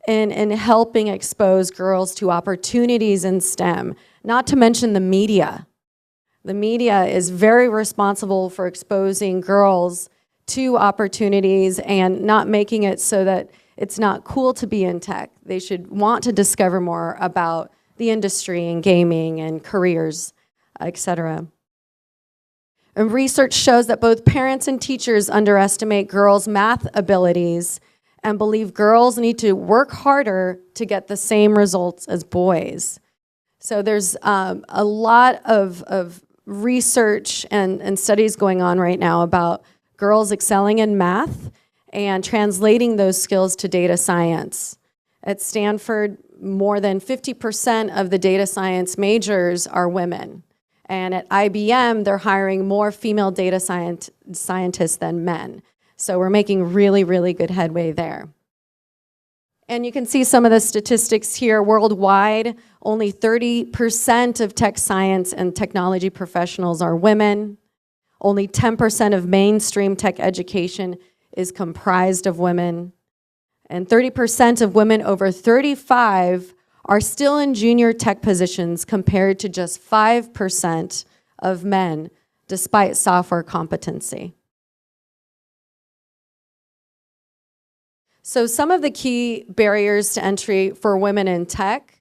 in helping expose girls to opportunities in STEM, not to mention the media. The media is very responsible for exposing girls to opportunities and not making it so that it's not cool to be in tech. They should want to discover more about the industry and gaming and careers, etc. And research shows that both parents and teachers underestimate girls' math abilities and believe girls need to work harder to get the same results as boys. So there's a lot of research and studies going on right now about girls excelling in math and translating those skills to data science. At Stanford, more than 50% of the data science majors are women. And at IBM, they're hiring more female data scientists than men. So we're making really, really good headway there. And you can see some of the statistics here. Worldwide, only 30% of tech science and technology professionals are women. Only 10% of mainstream tech education is comprised of women. And 30% of women over 35 are still in junior tech positions compared to just 5% of men, despite software competency. So some of the key barriers to entry for women in tech,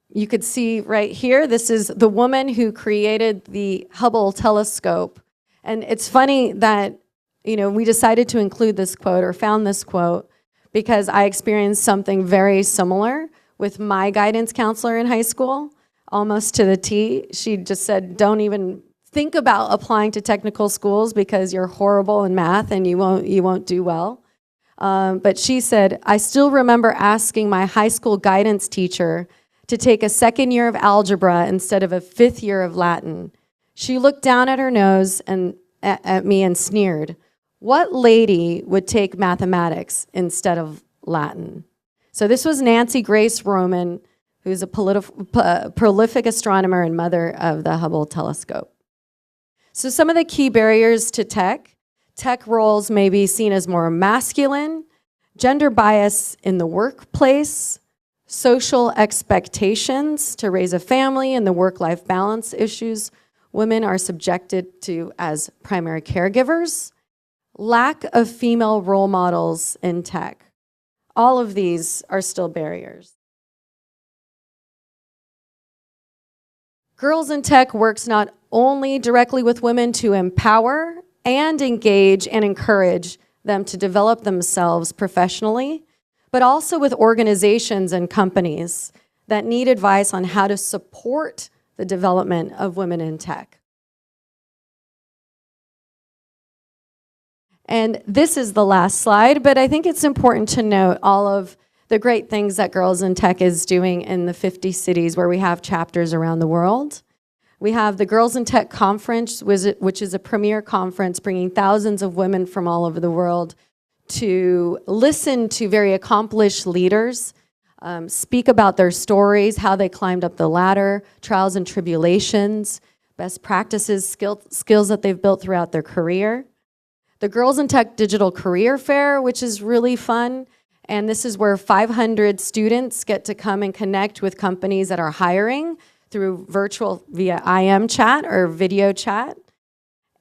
you could see right here, this is the woman who created the Hubble telescope. And it's funny that, we decided to include this quote or found this quote because I experienced something very similar with my guidance counselor in high school, almost to the T. She just said, don't even think about applying to technical schools because you're horrible in math and you won't do well. But she said, I still remember asking my high school guidance teacher to take a second year of algebra instead of a 5th year of Latin. She looked down at her nose and at me and sneered, what lady would take mathematics instead of Latin? So this was Nancy Grace Roman, who's a prolific astronomer and mother of the Hubble telescope. So some of the key barriers to tech roles may be seen as more masculine, gender bias in the workplace, social expectations to raise a family and the work-life balance issues women are subjected to as primary caregivers, lack of female role models in tech. All of these are still barriers. Girls in Tech works not only directly with women to empower and engage and encourage them to develop themselves professionally, but also with organizations and companies that need advice on how to support the development of women in tech. And this is the last slide, but I think it's important to note all of the great things that Girls in Tech is doing in the 50 cities where we have chapters around the world. We have the Girls in Tech Conference, which is a premier conference bringing thousands of women from all over the world to listen to very accomplished leaders, speak about their stories, how they climbed up the ladder, trials and tribulations, best practices, skills that they've built throughout their career. The Girls in Tech Digital Career Fair, which is really fun. And this is where 500 students get to come and connect with companies that are hiring through virtual via IM chat or video chat.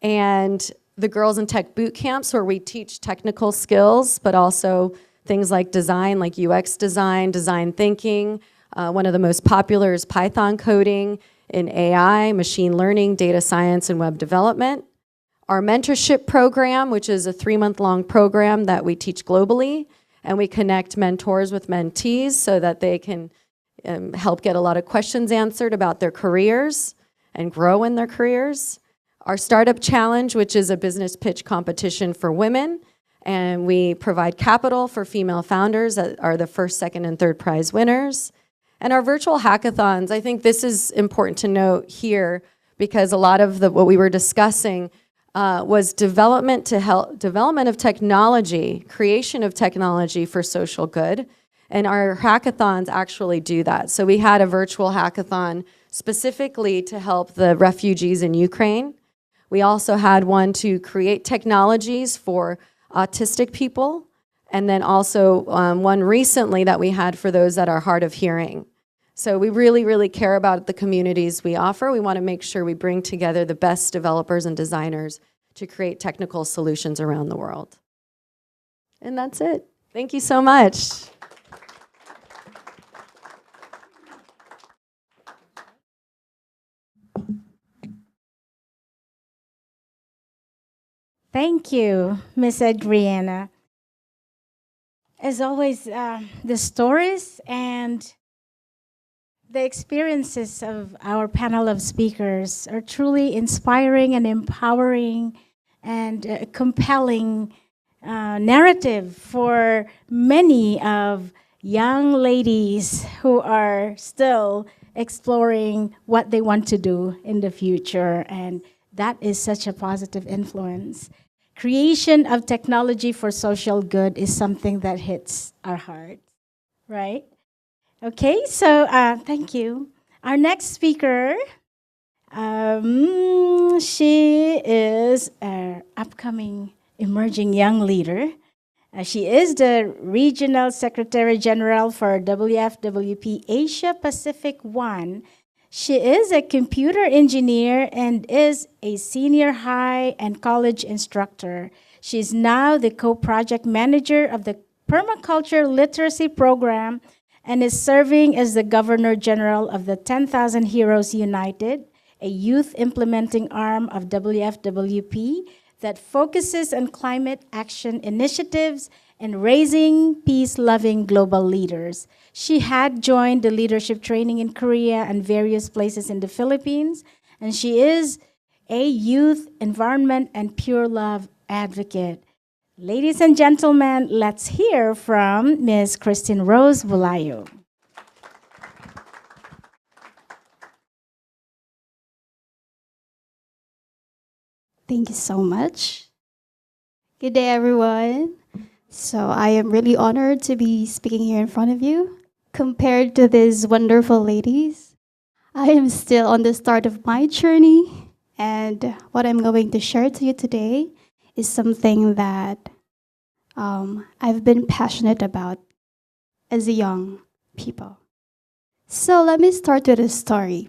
And the Girls in Tech boot camps where we teach technical skills, but also things like design, like UX design, design thinking. One of the most popular is Python coding in AI, machine learning, data science, and web development. Our mentorship program, which is a 3-month-long program that we teach globally, and we connect mentors with mentees so that they can help get a lot of questions answered about their careers and grow in their careers. Our Startup Challenge, which is a business pitch competition for women, and we provide capital for female founders that are the first, second, and third prize winners. And our virtual hackathons, I think this is important to note here because a lot of what we were discussing was development of technology, creation of technology for social good. And our hackathons actually do that. So we had a virtual hackathon specifically to help the refugees in Ukraine. We also had one to create technologies for autistic people. And then also one recently that we had for those that are hard of hearing. So we really, really care about the communities we offer. We want to make sure we bring together the best developers and designers to create technical solutions around the world. And that's it. Thank you so much. Thank you, Miss Adriana. As always, the stories and the experiences of our panel of speakers are truly inspiring and empowering and compelling narrative for many of young ladies who are still exploring what they want to do in the future. And that is such a positive influence. Creation of technology for social good is something that hits our hearts, right? Okay, so thank you. Our next speaker, she is an upcoming emerging young leader. She is the Regional Secretary General for WFWP Asia Pacific 1. She is a computer engineer and is a senior high and college instructor. She is now the co-project manager of the Permaculture Literacy Program and is serving as the Governor General of the 10,000 Heroes United, a youth implementing arm of WFWP that focuses on climate action initiatives and raising peace-loving global leaders. She had joined the leadership training in Korea and various places in the Philippines, and she is a youth, environment, and pure love advocate. Ladies and gentlemen, let's hear from Ms. Christine Rose Bulayo. Thank you so much. Good day, everyone. So I am really honored to be speaking here in front of you. Compared to these wonderful ladies, I am still on the start of my journey, and what I'm going to share to you today is something that I've been passionate about as a young people. So let me start with a story.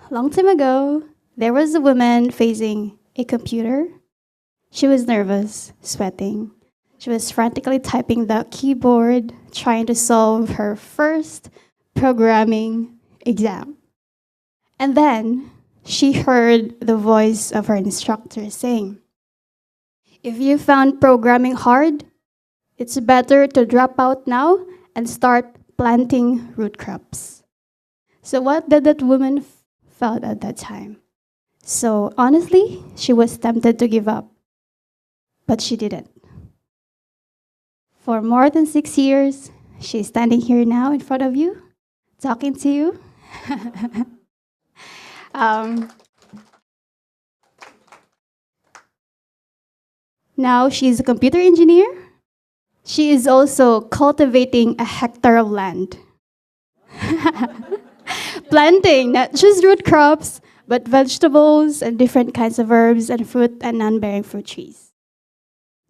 Long time ago, there was a woman facing a computer. She was nervous, sweating. She was frantically typing the keyboard, trying to solve her first programming exam. And then she heard the voice of her instructor saying, "If you found programming hard, it's better to drop out now and start planting root crops." So what did that woman felt at that time? So honestly, she was tempted to give up, but she didn't. For more than 6 years, she's standing here now in front of you, talking to you. Now she's a computer engineer. She is also cultivating a hectare of land. Planting not just root crops, but vegetables and different kinds of herbs and fruit and non-bearing fruit trees.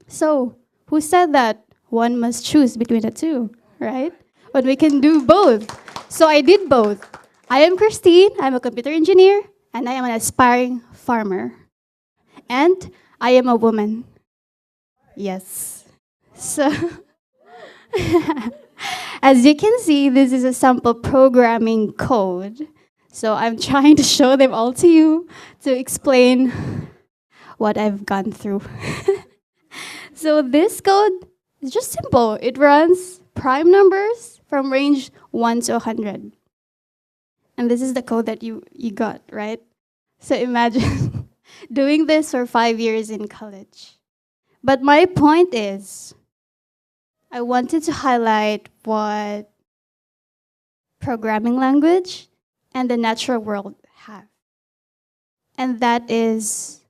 So, who said that one must choose between the two, right? But we can do both. So I did both. I am Christine, I'm a computer engineer, and I am an aspiring farmer. And I am a woman. Yes. So, as you can see, this is a sample programming code. So I'm trying to show them all to you to explain what I've gone through. So this code is just simple. It runs prime numbers from range 1 to 100. And this is the code that you got, right? So imagine doing this for 5 years in college. But my point is, I wanted to highlight what programming language and the natural world have. And that is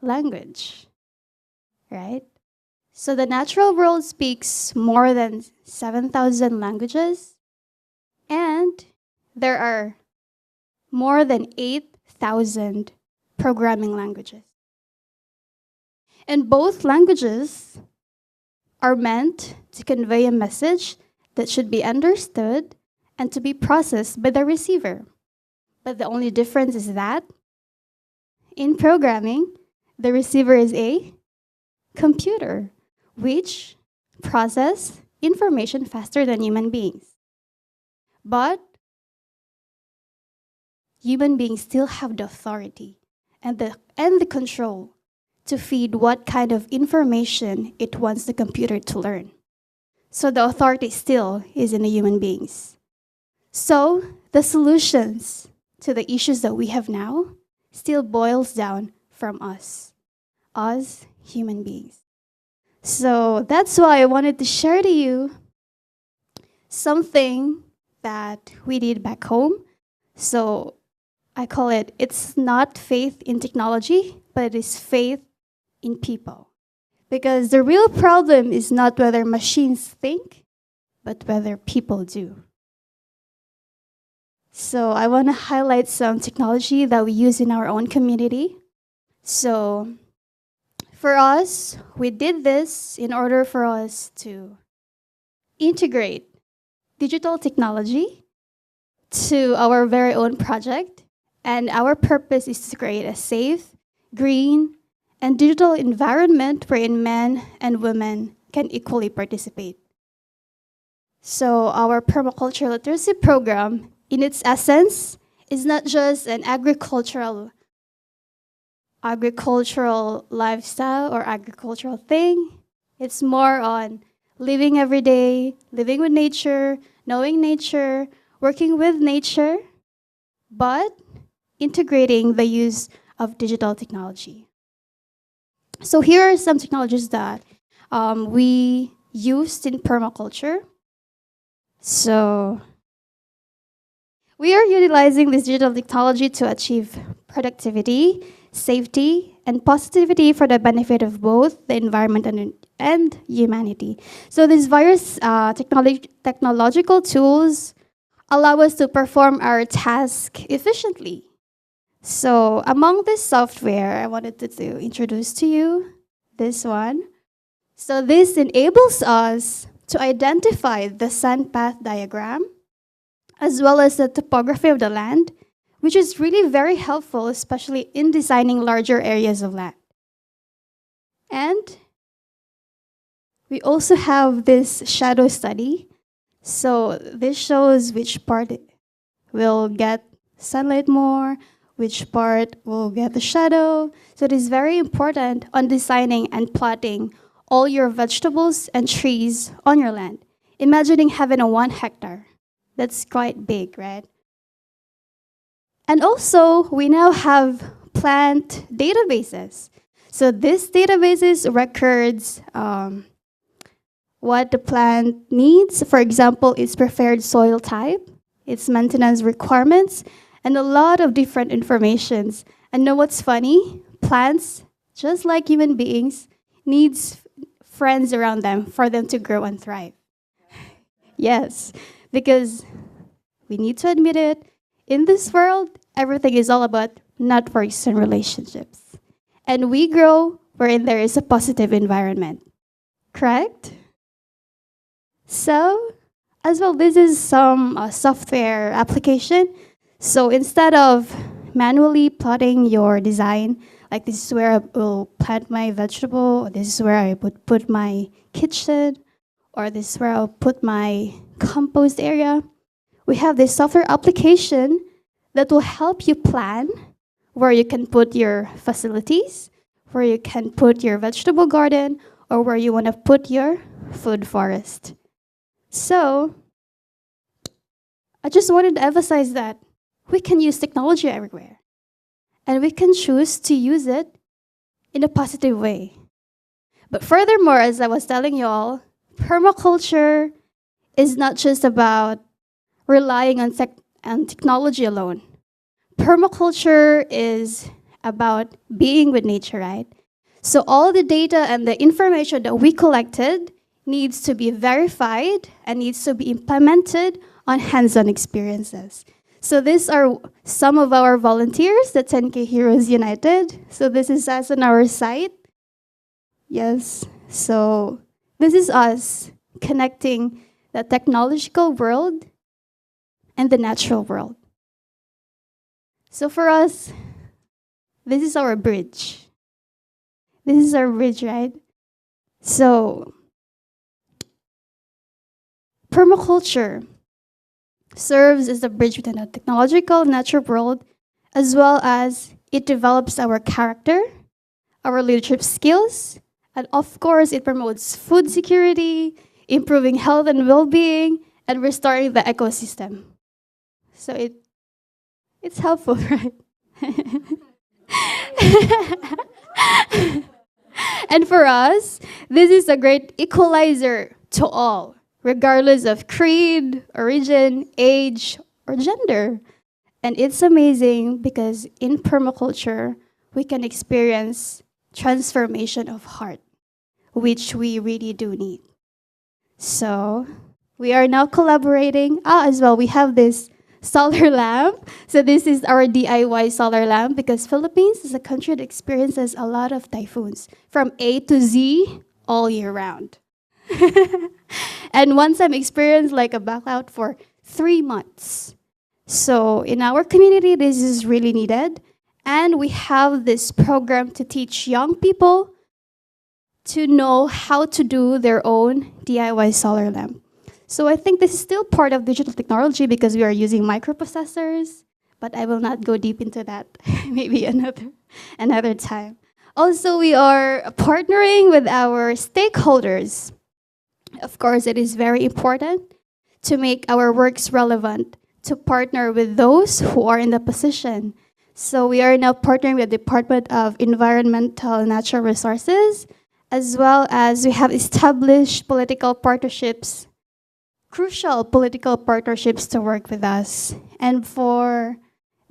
language, right? So the natural world speaks more than 7,000 languages, and there are more than 8,000 programming languages. And both languages are meant to convey a message that should be understood and to be processed by the receiver. But the only difference is that in programming, the receiver is a computer, which process information faster than human beings. But human beings still have the authority and the control to feed what kind of information it wants the computer to learn. So the authority still is in the human beings. So the solutions to the issues that we have now still boils down from us human beings. So that's why I wanted to share to you something that we did back home. So I call it's not faith in technology, but it is faith in people. Because the real problem is not whether machines think, but whether people do. So I want to highlight some technology that we use in our own community. So For us, we did this in order for us to integrate digital technology to our very own project. And our purpose is to create a safe, green, and digital environment wherein men and women can equally participate. So our permaculture literacy program, in its essence, is not just an agricultural lifestyle or agricultural thing. It's more on living every day, living with nature, knowing nature, working with nature, but integrating the use of digital technology. So here are some technologies that we used in permaculture. So we are utilizing this digital technology to achieve productivity, safety, and positivity for the benefit of both the environment and humanity. So these various technological tools allow us to perform our task efficiently. So among this software, I wanted to introduce to you this one. So this enables us to identify the sand path diagram as well as the topography of the land, which is really very helpful, especially in designing larger areas of land. And we also have this shadow study. So this shows which part will get sunlight more, which part will get the shadow. So it is very important on designing and plotting all your vegetables and trees on your land. Imagining having a 1 hectare. That's quite big, right? And also, we now have plant databases. So this databases records what the plant needs. For example, its preferred soil type, its maintenance requirements, and a lot of different informations. And know what's funny? Plants, just like human beings, needs friends around them for them to grow and thrive. Yes, because we need to admit it, in this world, everything is all about networks and relationships. And we grow wherein there is a positive environment. Correct? So, as well, this is some software application. So instead of manually plotting your design, like this is where I will plant my vegetable, or this is where I would put my kitchen, or this is where I'll put my compost area, we have this software application that will help you plan where you can put your facilities, where you can put your vegetable garden, or where you want to put your food forest. So, I just wanted to emphasize that we can use technology everywhere. And we can choose to use it in a positive way. But furthermore, as I was telling you all, permaculture is not just about relying on technology alone. Permaculture is about being with nature, right? So all the data and the information that we collected needs to be verified and needs to be implemented on hands-on experiences. So these are some of our volunteers, the 10K Heroes United. So this is us on our site. Yes, so this is us connecting the technological world and the natural world. So for us, this is our bridge. This is our bridge, right? So permaculture serves as a bridge between the technological natural world, as well as it develops our character, our leadership skills, and of course, it promotes food security, improving health and well-being, and restoring the ecosystem. So it's helpful, right? And for us, this is a great equalizer to all, regardless of creed, origin, age, or gender. And it's amazing because in permaculture, we can experience transformation of heart, which we really do need. So we are now collaborating. As well, we have this solar lamp. So this is our DIY solar lamp because Philippines is a country that experiences a lot of typhoons from A to Z all year round. And one time experienced like a blackout for 3 months. So in our community, this is really needed. And we have this program to teach young people to know how to do their own DIY solar lamp. So I think this is still part of digital technology because we are using microprocessors, but I will not go deep into that. Maybe another time. Also, we are partnering with our stakeholders. Of course, it is very important to make our works relevant, to partner with those who are in the position. So we are now partnering with the Department of Environmental and Natural Resources, as well as we have established political partnerships, crucial political partnerships to work with us. And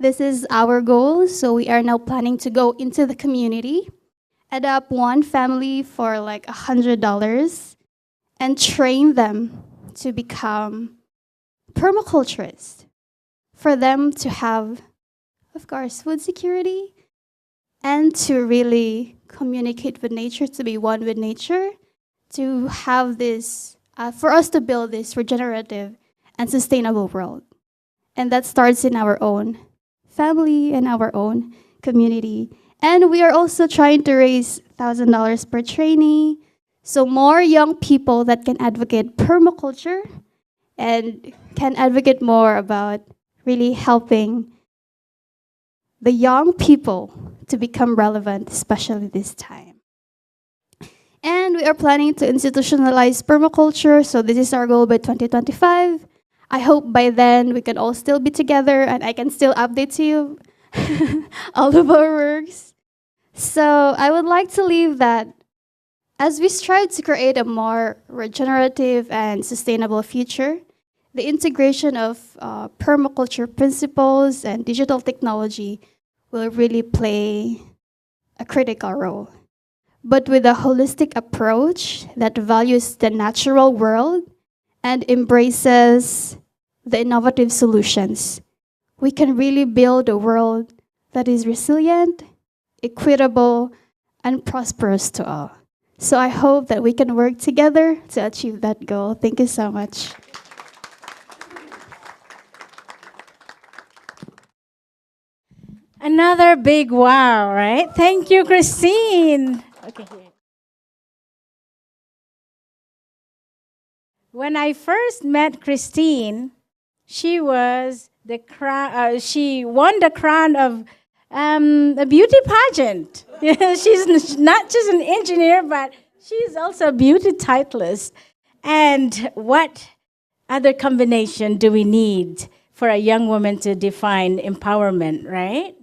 this is our goal, so we are now planning to go into the community, adopt one family for like $100, and train them to become permaculturists, for them to have, of course, food security, and to really communicate with nature, to be one with nature, to have this, for us to build this regenerative and sustainable world. And that starts in our own family and our own community. And we are also trying to raise $1,000 per trainee, so more young people that can advocate permaculture and can advocate more about really helping the young people to become relevant, especially this time. And we are planning to institutionalize permaculture, so this is our goal by 2025. I hope by then we can all still be together and I can still update to you all of our works. So I would like to leave that as we strive to create a more regenerative and sustainable future, the integration of permaculture principles and digital technology will really play a critical role. But with a holistic approach that values the natural world and embraces the innovative solutions, we can really build a world that is resilient, equitable, and prosperous to all. So I hope that we can work together to achieve that goal. Thank you so much. Another big wow, right? Thank you, Christine. Okay, here. When I first met Christine, she was she won the crown of a beauty pageant. She's not just an engineer, but she's also a beauty titleist. And what other combination do we need for a young woman to define empowerment, right?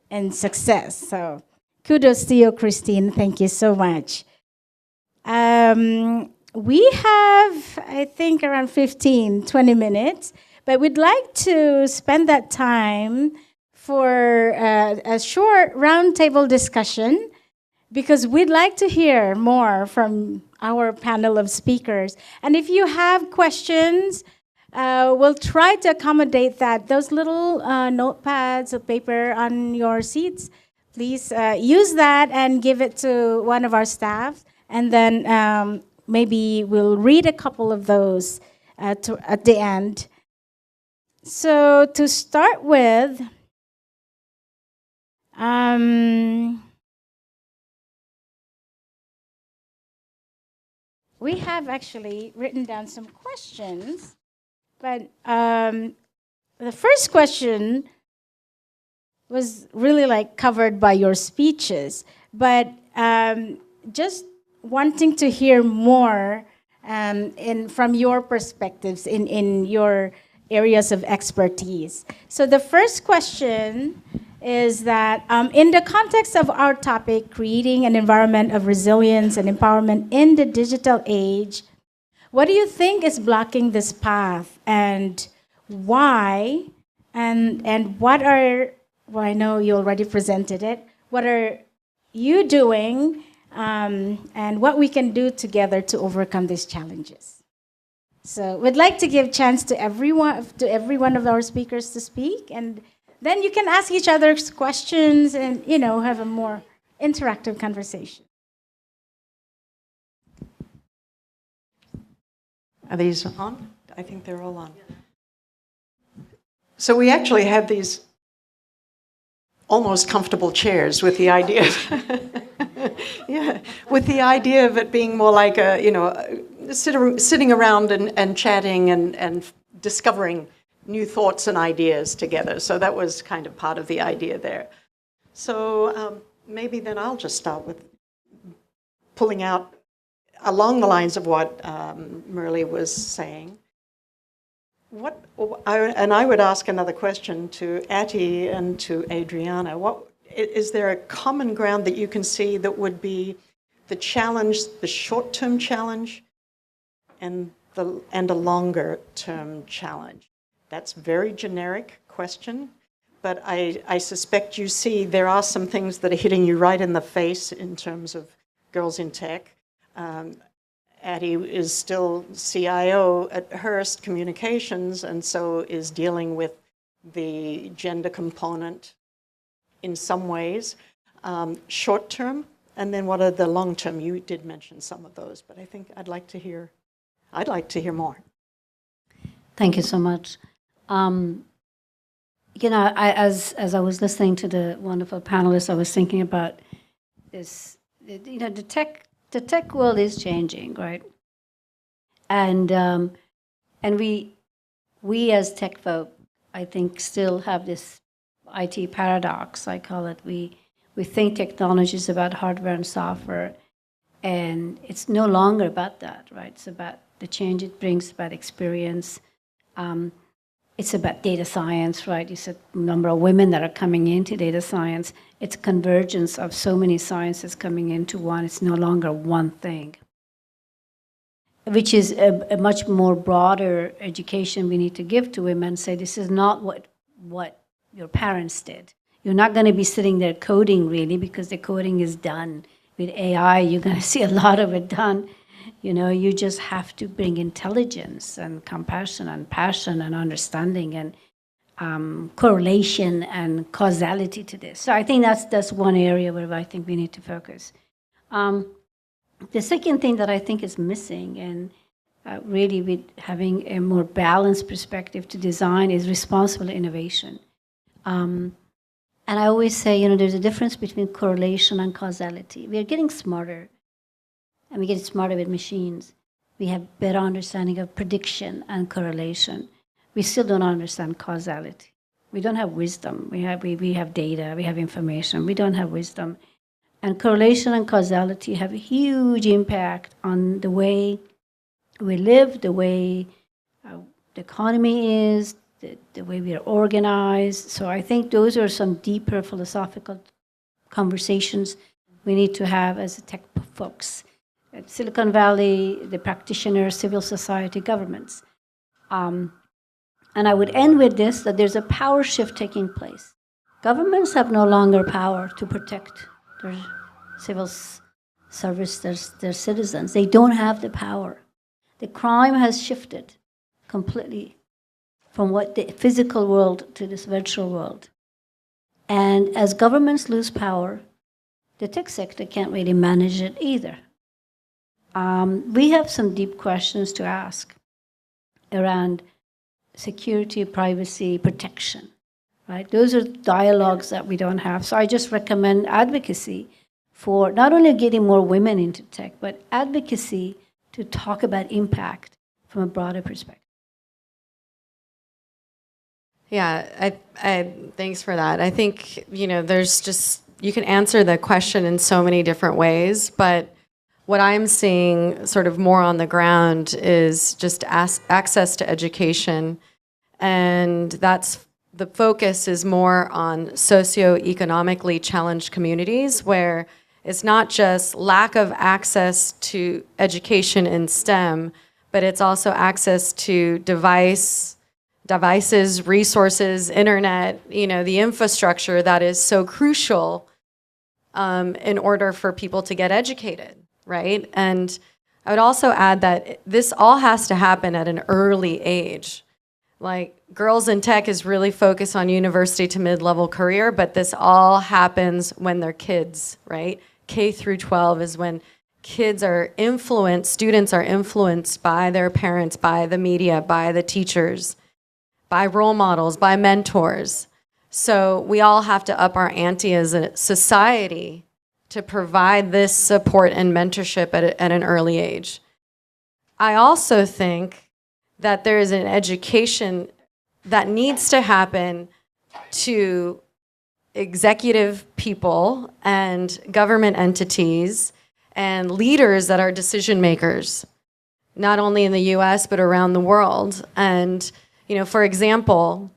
And success. So kudos to you, Christine. Thank you so much. We have, I think, around 15, 20 minutes, but we'd like to spend that time for a short roundtable discussion because we'd like to hear more from our panel of speakers. And if you have questions, we'll try to accommodate that. Those little notepads of paper on your seats, please use that and give it to one of our staff. And then maybe we'll read a couple of those at the end. So to start with, we have actually written down some questions, but the first question was really like covered by your speeches, but just wanting to hear more from your perspectives in your areas of expertise. So the first question is that in the context of our topic, creating an environment of resilience and empowerment in the digital age, what do you think is blocking this path and why? And what are, well, I know you already presented it, what are you doing and what we can do together to overcome these challenges? So we'd like to give chance to every one of our speakers to speak, and then you can ask each other questions and, have a more interactive conversation. Are these on? I think they're all on. So we actually have these almost comfortable chairs with the idea with the idea of it being more like sitting around and chatting and discovering new thoughts and ideas together. So that was kind of part of the idea there. So maybe then I'll just start with pulling out along the lines of what Murli was saying. I would ask another question to Atty and to Adriana. Is there a common ground that you can see that would be the challenge, the short-term challenge, and a longer-term challenge? That's a very generic question, but I suspect you see there are some things that are hitting you right in the face in terms of girls in tech. Addie is still CIO at Hearst Communications, and so is dealing with the gender component in some ways. Short term, and then what are the long term? You did mention some of those, but I think I'd like to hear more. Thank you so much. As I was listening to the wonderful panelists, I was thinking about this. The tech world is changing, right? And we as tech folk, I think, still have this IT paradox, I call it. We think technology is about hardware and software, and it's no longer about that, right? It's about the change it brings, about experience. It's about data science, right? You said number of women that are coming into data science. It's a convergence of so many sciences coming into one. It's no longer one thing, which is a much more broader education we need to give to women. Say, this is not what your parents did. You're not going to be sitting there coding, really, because the coding is done. With AI, you're going to see a lot of it done. You just have to bring intelligence and compassion and passion and understanding and correlation and causality to this. So I think that's one area where I think we need to focus. The second thing that I think is missing, and really with having a more balanced perspective to design, is responsible innovation. And I always say, there's a difference between correlation and causality. We are getting smarter. And we get smarter with machines. We have better understanding of prediction and correlation. We still don't understand causality. We don't have wisdom. We have data, we have information. We don't have wisdom. And correlation and causality have a huge impact on the way we live, the way the economy is, the way we are organized. So I think those are some deeper philosophical conversations we need to have as tech folks. At Silicon Valley, the practitioners, civil society, governments. And I would end with this, that there's a power shift taking place. Governments have no longer power to protect their civil service, their citizens. They don't have the power. The crime has shifted completely from what the physical world to this virtual world. And as governments lose power, the tech sector can't really manage it either. We have some deep questions to ask around security, privacy, protection, right? Those are dialogues that we don't have. So I just recommend advocacy for not only getting more women into tech, but advocacy to talk about impact from a broader perspective. Yeah, I thanks for that. I think, there's just, you can answer the question in so many different ways, but what I'm seeing sort of more on the ground is just access to education, and the focus is more on socioeconomically challenged communities, where it's not just lack of access to education in STEM, but it's also access to devices, resources, internet, the infrastructure that is so crucial in order for people to get educated. Right? And I would also add that this all has to happen at an early age. Like, Girls in Tech is really focused on university to mid-level career, but this all happens when they're kids, right? K through 12 is when kids are influenced, students are influenced by their parents, by the media, by the teachers, by role models, by mentors. So we all have to up our ante as a society to provide this support and mentorship at an early age. I also think that there is an education that needs to happen to executive people and government entities and leaders that are decision makers, not only in the US, but around the world. And, you know, for example,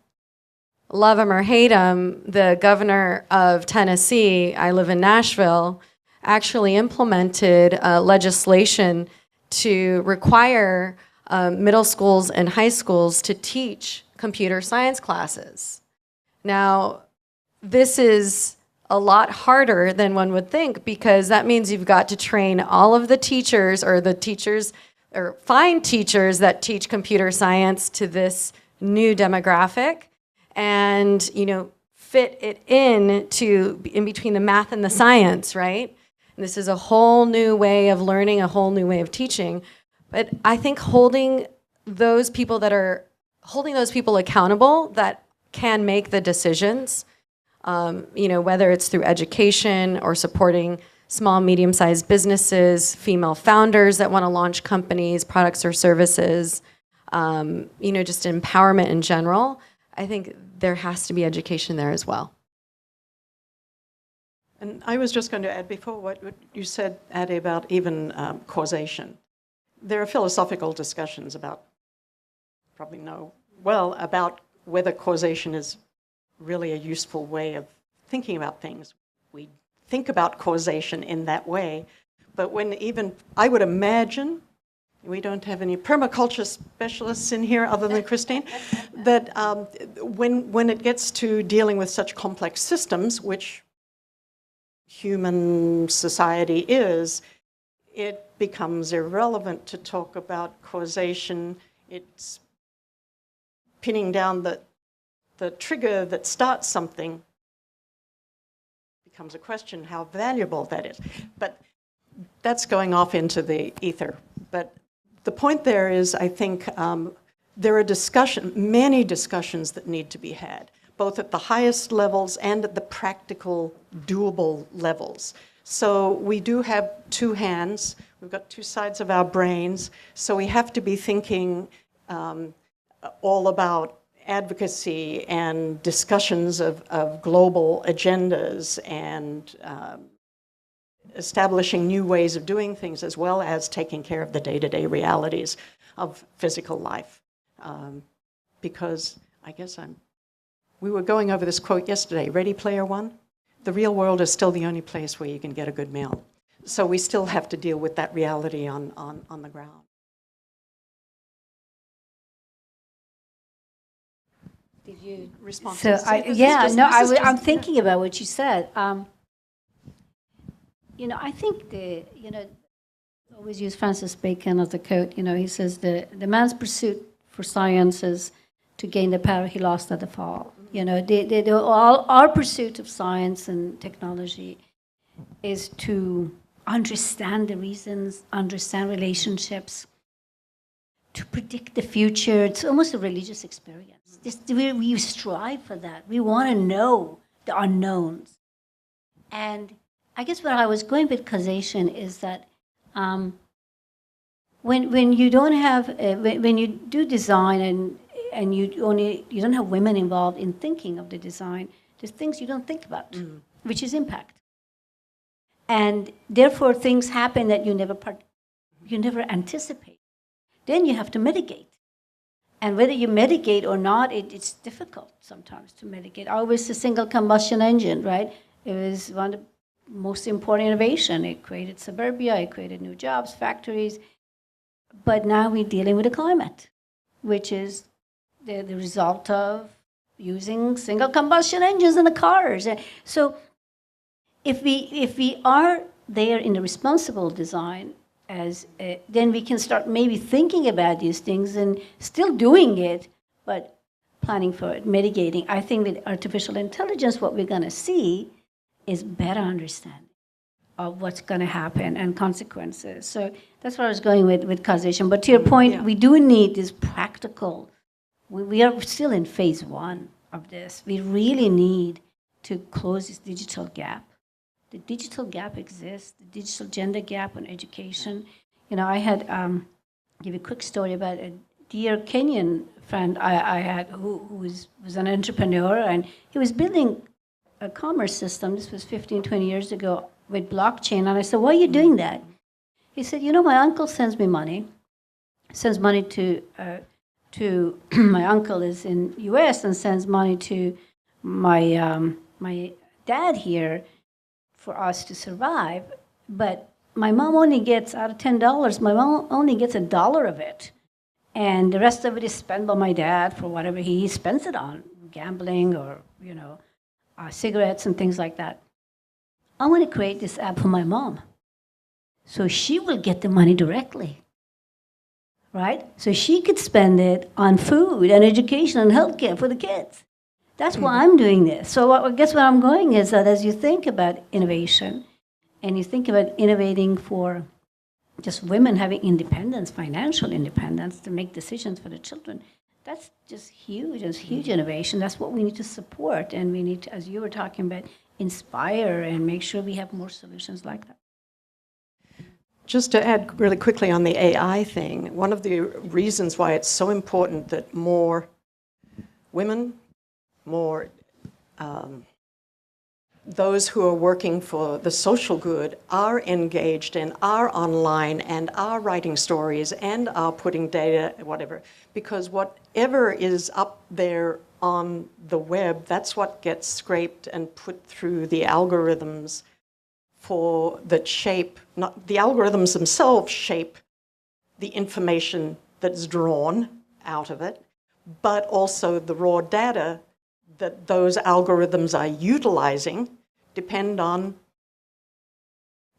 love him or hate him, the governor of Tennessee, I live in Nashville, actually implemented legislation to require middle schools and high schools to teach computer science classes. Now, this is a lot harder than one would think, because that means you've got to train all of the teachers, or find teachers that teach computer science to this new demographic, and, you know, fit it in between the math and the science, right? And this is a whole new way of learning, a whole new way of teaching. But I think holding those people accountable that can make the decisions, you know, whether it's through education or supporting small, medium-sized businesses, female founders that want to launch companies, products or services, you know, just empowerment in general. I think there has to be education there as well. And I was just going to add before what you said, Ade, about even causation. There are philosophical discussions about, probably know well, about whether causation is really a useful way of thinking about things. We think about causation in that way, but when even, I would imagine, we don't have any permaculture specialists in here other than Christine, that when it gets to dealing with such complex systems, which human society is, it becomes irrelevant to talk about causation. It's pinning down the trigger that starts something. Becomes a question how valuable that is. But that's going off into the ether. But the point there is, I think there are many discussions that need to be had, both at the highest levels and at the practical, doable levels. So we do have two hands, we've got two sides of our brains, so we have to be thinking all about advocacy and discussions of global agendas and establishing new ways of doing things, as well as taking care of the day-to-day realities of physical life. Because I guess we were going over this quote yesterday, Ready Player One? The real world is still the only place where you can get a good meal. So we still have to deal with that reality on the ground. Did you respond to this? I'm thinking about what you said. You know, I think always use Francis Bacon as a quote. You know, he says the man's pursuit for science is to gain the power he lost at the fall. You know, all our pursuit of science and technology is to understand the reasons, understand relationships, to predict the future. It's almost a religious experience. We strive for that. We want to know the unknowns. And I guess where I was going with causation is that when you don't have when you do design and you don't have women involved in thinking of the design, there's things you don't think about, which is impact. And therefore things happen that you never anticipate. Then you have to mitigate. And whether you mitigate or not, it's difficult sometimes to mitigate. Always the single combustion engine, right? It was one of the most important innovation. It created suburbia, it created new jobs, factories. But now we're dealing with the climate, which is the result of using single combustion engines in the cars. So if we are there in the responsible design, then we can start maybe thinking about these things and still doing it, but planning for it, mitigating. I think with artificial intelligence, what we're going to see is better understanding of what's going to happen and consequences. So that's where I was going with causation. But to your point, we do need this practical. We are still in phase one of this. We really need to close this digital gap. The digital gap exists, the digital gender gap on education. You know, I had, give you a quick story about a dear Kenyan friend I had who was an entrepreneur, and he was building a commerce system. This was 15, 20 years ago with blockchain. And I said, why are you doing that? He said, you know, my uncle sends me money, sends money to my uncle is in US and sends money to my, my dad here for us to survive. But my mom only gets, out of $10, my mom only gets $1 of it. And the rest of it is spent by my dad for whatever he spends it on, gambling or, you know, cigarettes and things like that. I want to create this app for my mom so she will get the money directly, right? So she could spend it on food and education and healthcare for the kids. That's why I'm doing this. So I guess where I'm going is that as you think about innovation and you think about innovating for just women having independence, financial independence, to make decisions for the children, that's just huge. It's huge innovation. That's what we need to support. And we need to, as you were talking about, inspire and make sure we have more solutions like that. Just to add really quickly on the AI thing, one of the reasons why it's so important that more women, more those who are working for the social good are engaged and are online and are writing stories and are putting data, whatever, because whatever is up there on the web, that's what gets scraped and put through the algorithms for that shape, not the algorithms themselves shape the information that's drawn out of it, but also the raw data that those algorithms are utilizing depend on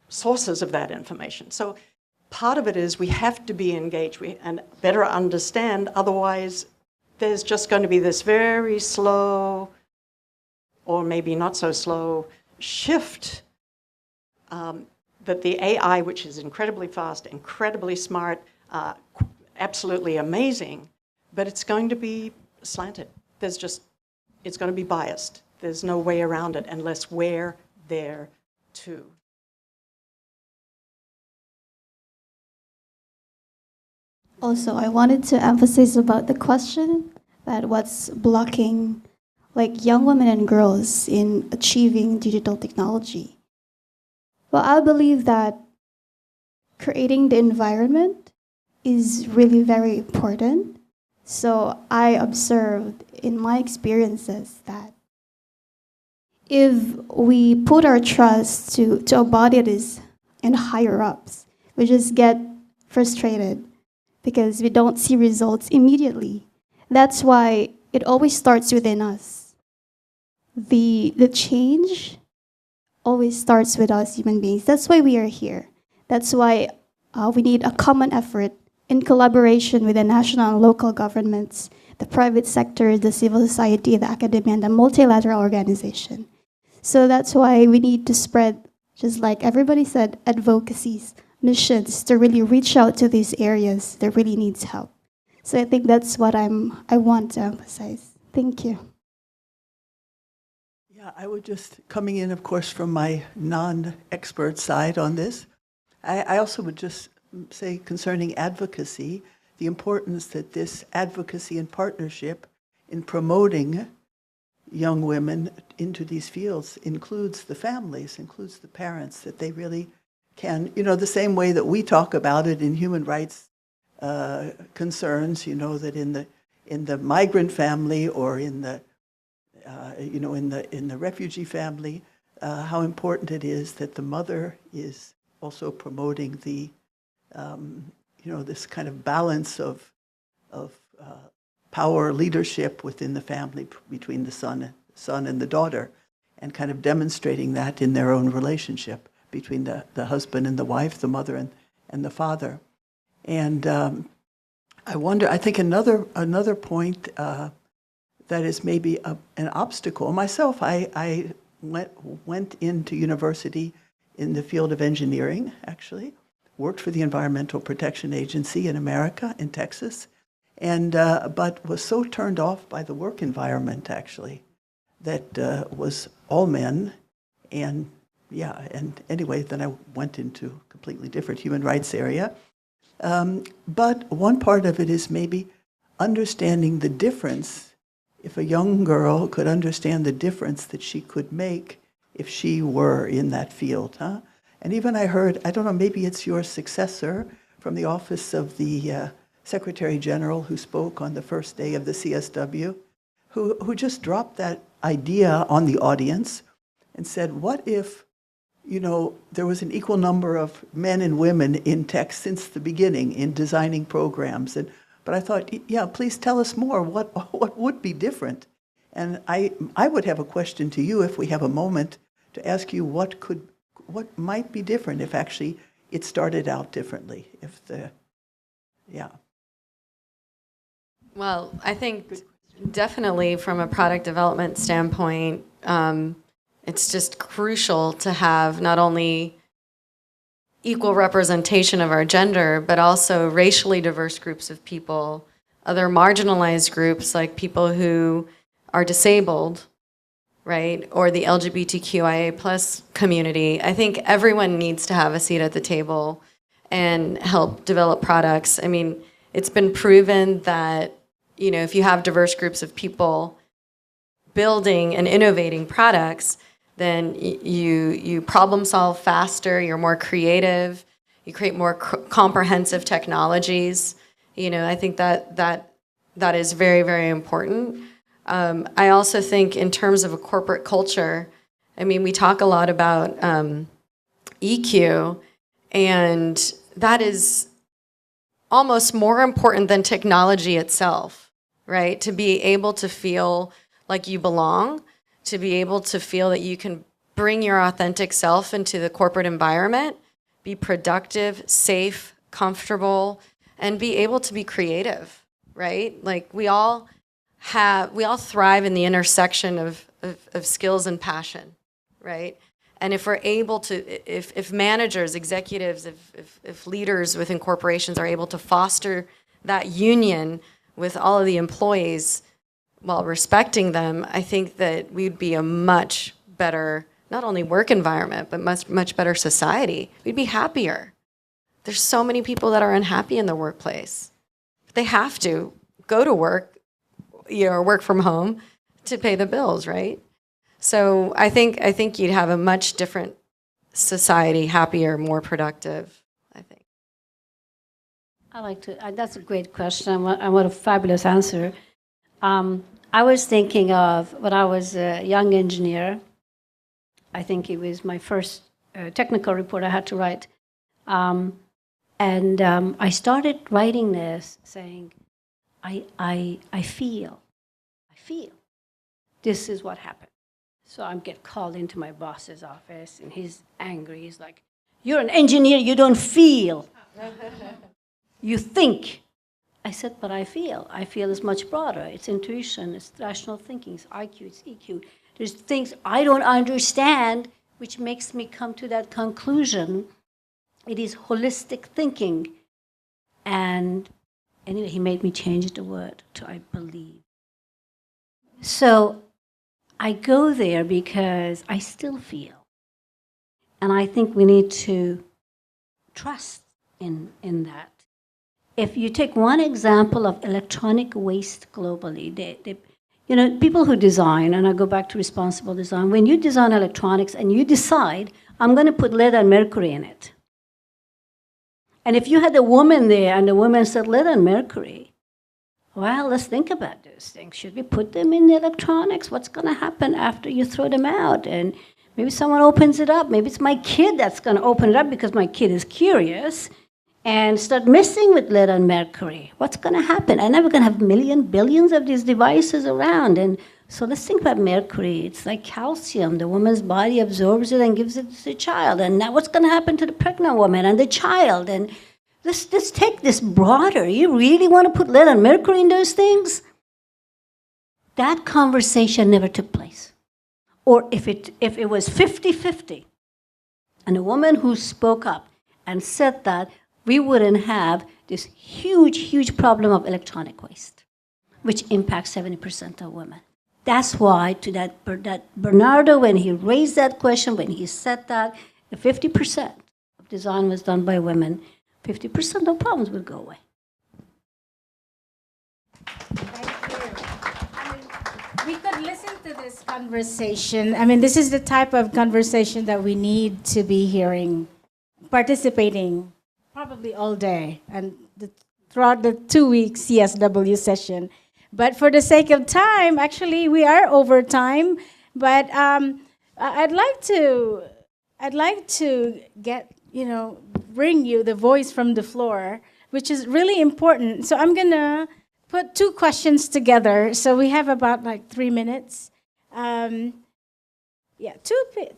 sources of that information. So part of it is we have to be engaged and better understand, otherwise there's just going to be this very slow, or maybe not so slow, shift that the AI, which is incredibly fast, incredibly smart, absolutely amazing, but it's going to be slanted. It's going to be biased. There's no way around it unless we're there too. Also, I wanted to emphasize about the question that what's blocking like young women and girls in achieving digital technology. Well, I believe that creating the environment is really very important. So I observed in my experiences that if we put our trust to a body that is in higher ups, we just get frustrated because we don't see results immediately. That's why it always starts within us. The change always starts with us human beings. That's why we are here. That's why we need a common effort in collaboration with the national and local governments, the private sector, the civil society, the academia, and the multilateral organization. So that's why we need to spread, just like everybody said, advocacies, missions to really reach out to these areas that really needs help. So I think that's what I want to emphasize. Thank you. Yeah, I would just, coming in, of course, from my non-expert side on this, I also would just say concerning advocacy, the importance that this advocacy and partnership in promoting young women into these fields includes the families, includes the parents, that they really can, you know, the same way that we talk about it in human rights concerns, you know, that in the migrant family or in the in the refugee family, how important it is that the mother is also promoting the this kind of balance of power, leadership within the family between the son and the daughter, and kind of demonstrating that in their own relationship between the husband and the wife, the mother and and the father. And I wonder, I think another point that is maybe an obstacle. Myself, I went into university in the field of engineering, actually, worked for the Environmental Protection Agency in America, in Texas, and but was so turned off by the work environment, actually, that was all men. And yeah, and anyway, then I went into a completely different human rights area. But one part of it is maybe understanding the difference. If a young girl could understand the difference that she could make if she were in that field, huh? And even I heard, I don't know, maybe it's your successor from the office of the Secretary General who spoke on the first day of the CSW, who just dropped that idea on the audience and said, what if, you know, there was an equal number of men and women in tech since the beginning in designing programs? But I thought, yeah, please tell us more. What would be different? And I would have a question to you if we have a moment to ask you what might be different if actually it started out differently. Yeah. Well, I think definitely from a product development standpoint, it's just crucial to have not only equal representation of our gender, but also racially diverse groups of people, other marginalized groups like people who are disabled, right? Or the LGBTQIA plus community. I think everyone needs to have a seat at the table and help develop products. I mean, it's been proven that, you know, if you have diverse groups of people building and innovating products, then you problem solve faster, you're more creative, you create more comprehensive technologies. You know, I think that is very, very important. I also think in terms of a corporate culture, I mean, we talk a lot about EQ, and that is almost more important than technology itself, right? To be able to feel like you belong, to be able to feel that you can bring your authentic self into the corporate environment, be productive, safe, comfortable, and be able to be creative, right? Like we all thrive in the intersection of skills and passion, right? And if we're able to, if managers, executives, if leaders within corporations are able to foster that union with all of the employees while respecting them, I think that we'd be a much better, not only work environment, but much better society. We'd be happier. There's so many people that are unhappy in the workplace. They have to go to work, you know, or work from home to pay the bills, right? So I think you'd have a much different society, happier, more productive, I think. I like to, that's a great question, and what a fabulous answer. I was thinking of when I was a young engineer, I think it was my first technical report I had to write. I started writing this saying, I feel this is what happened. So I get called into my boss's office, and he's angry. He's like, you're an engineer, you don't feel. You think. I said, but I feel. I feel is much broader. It's intuition, it's rational thinking, it's IQ, it's EQ. There's things I don't understand, which makes me come to that conclusion. It is holistic thinking. And anyway, he made me change the word to I believe. So I go there because I still feel. And I think we need to trust in that. If you take one example of electronic waste globally, you know, people who design, and I go back to responsible design, when you design electronics and you decide, I'm going to put lead and mercury in it. And if you had a woman there and the woman said lead and mercury, well, let's think about those things. Should we put them in the electronics? What's going to happen after you throw them out? And maybe someone opens it up. Maybe it's my kid that's going to open it up because my kid is curious and start messing with lead and mercury. What's going to happen? And now we're going to have billions of these devices around. And So let's think about mercury. It's like calcium. The woman's body absorbs it and gives it to the child. And now what's going to happen to the pregnant woman and the child? And let's take this broader. You really want to put lead and mercury in those things? That conversation never took place. Or if it was 50-50, and a woman who spoke up and said that, we wouldn't have this huge, huge problem of electronic waste, which impacts 70% of women. That's why to that Bernardo, when he raised that question, when he said that, if 50% of design was done by women, 50% of problems would go away. We could listen to this conversation. I mean, this is the type of conversation that we need to be hearing, participating probably all day and throughout the 2-week CSW session. But for the sake of time, actually, we are over time. But I'd like to get, bring you the voice from the floor, which is really important. So I'm gonna put 2 questions together. So we have about 3 minutes.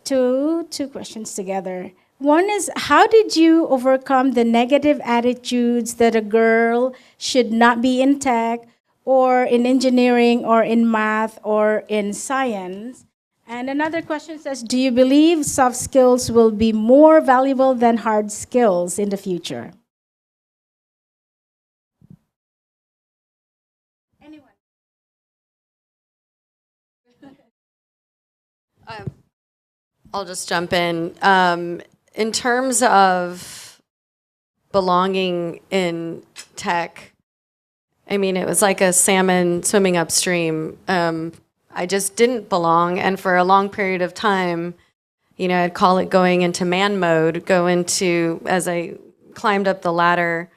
Two questions together. One is, how did you overcome the negative attitudes that a girl should not be in tech or in engineering or in math or in science? And another question says, do you believe soft skills will be more valuable than hard skills in the future? Anyone? I'll just jump in. In terms of belonging in tech, I mean, it was like a salmon swimming upstream. I just didn't belong, and for a long period of time, I'd call it going into man mode, as I climbed up the ladder,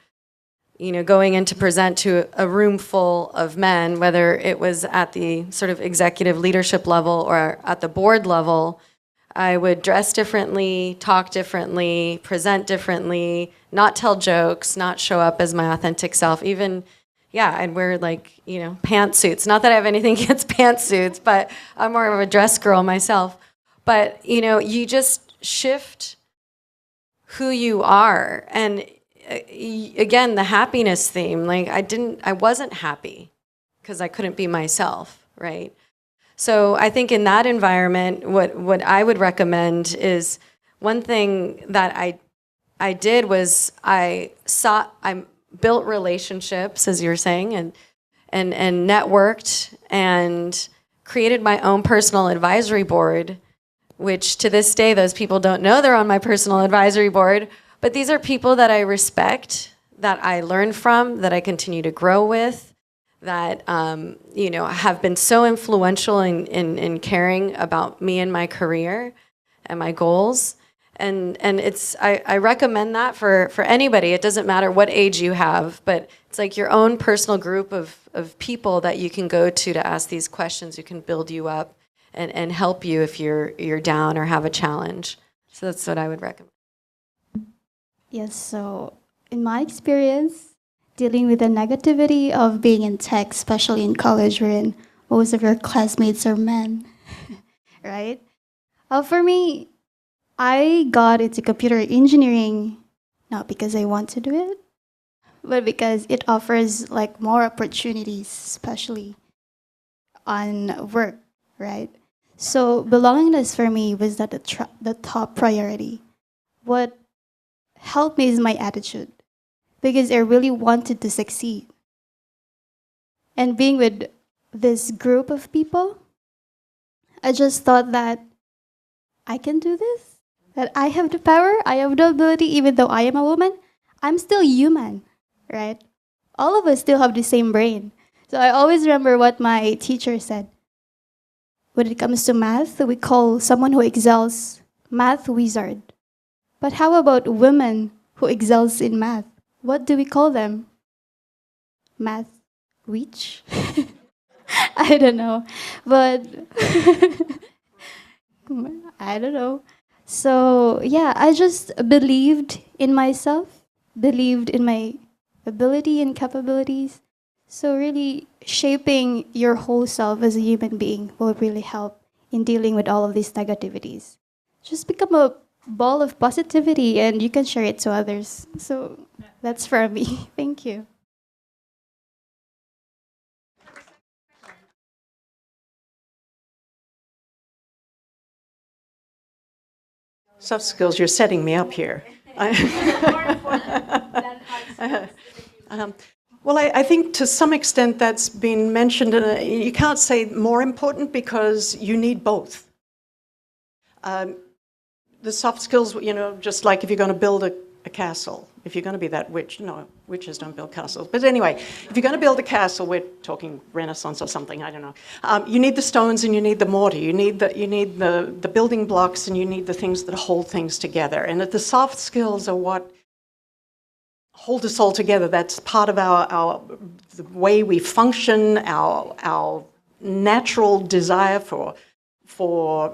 going in to present to a room full of men, whether it was at the sort of executive leadership level or at the board level. I would dress differently, talk differently, present differently, not tell jokes, not show up as my authentic self. Even, I'd wear pantsuits. Not that I have anything against pantsuits, but I'm more of a dress girl myself. But, you just shift who you are. And again, the happiness theme, I wasn't happy because I couldn't be myself, right? So I think in that environment, what I would recommend is, one thing that I did was I built relationships, as you were saying, and networked and created my own personal advisory board, which to this day, those people don't know they're on my personal advisory board, but these are people that I respect, that I learn from, that I continue to grow with, that have been so influential in caring about me and my career and my goals. And I recommend that for anybody. It doesn't matter what age you have, but it's like your own personal group of people that you can go to ask these questions, who can build you up and help you if you're down or have a challenge. So that's what I would recommend. Yes, so in my experience, dealing with the negativity of being in tech, especially in college, wherein most of your classmates are men, right? For me, I got into computer engineering not because I want to do it, but because it offers more opportunities, especially on work, right? So belongingness for me was not the top priority. What helped me is my attitude, because I really wanted to succeed. And being with this group of people, I just thought that I can do this, that I have the power, I have the ability, even though I am a woman, I'm still human, right? All of us still have the same brain. So I always remember what my teacher said. When it comes to math, we call someone who excels math wizard. But how about women who excels in math? What do we call them? Math witch? I don't know. But I don't know. So I just believed in myself, believed in my ability and capabilities. So really shaping your whole self as a human being will really help in dealing with all of these negativities. Just become a ball of positivity and you can share it to others. So that's for me. Thank you. Soft skills, you're setting me up here. Well, I think to some extent that's been mentioned. You can't say more important because you need both. The soft skills, just like if you're going to build a castle, if you're going to be that witch, no, witches don't build castles. But anyway, if you're going to build a castle, we're talking Renaissance or something, I don't know. You need the stones and you need the mortar. You need the building blocks and you need the things that hold things together. And the soft skills are what hold us all together. That's part of the way we function, our natural desire for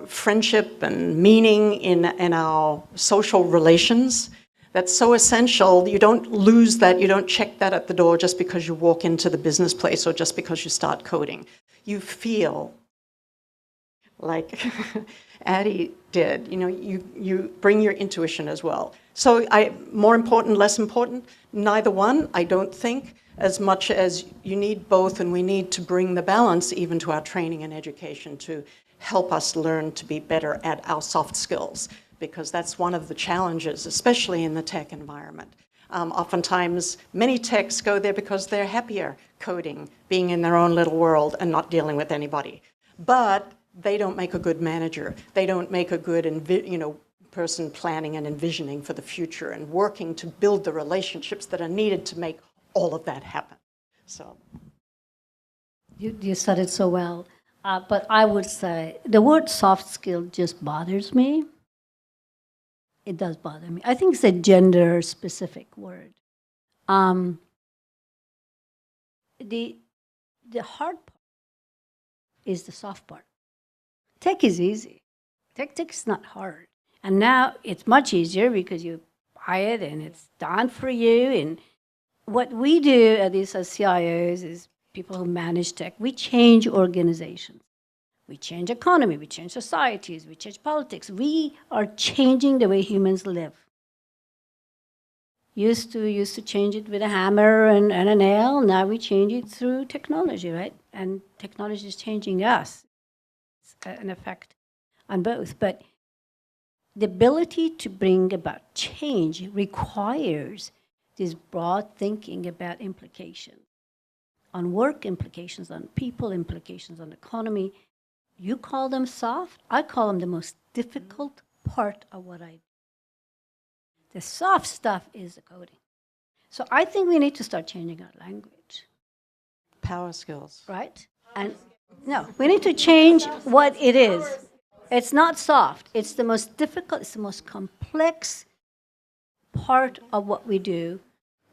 friendship and meaning in our social relations. That's so essential. You don't lose that. You don't check that at the door just because you walk into the business place or just because you start coding. You feel like Addie did. You bring your intuition as well. So more important, less important? Neither one, I don't think, as much as you need both, and we need to bring the balance even to our training and education to help us learn to be better at our soft skills, because that's one of the challenges, especially in the tech environment. Oftentimes, many techs go there because they're happier coding, being in their own little world and not dealing with anybody. But they don't make a good manager. They don't make a good person planning and envisioning for the future and working to build the relationships that are needed to make all of that happen. So You said it so well. But I would say the word soft skill just bothers me. It does bother me. I think it's a gender-specific word. The hard part is the soft part. Tech is easy. Tech is not hard. And now it's much easier because you buy it and it's done for you. And what we do, at least as CIOs, is people who manage tech, we change organizations. We change economy, we change societies, we change politics. We are changing the way humans live. Used to change it with a hammer and a nail. Now we change it through technology, right? And technology is changing us. It's an effect on both. But the ability to bring about change requires this broad thinking about implications on work, implications on people, implications on economy. You call them soft, I call them the most difficult part of what I do. The soft stuff is the coding. So I think we need to start changing our language. power skills. Right? And no, we need to change what it is. It's not soft. It's the most difficult, it's the most complex part of what we do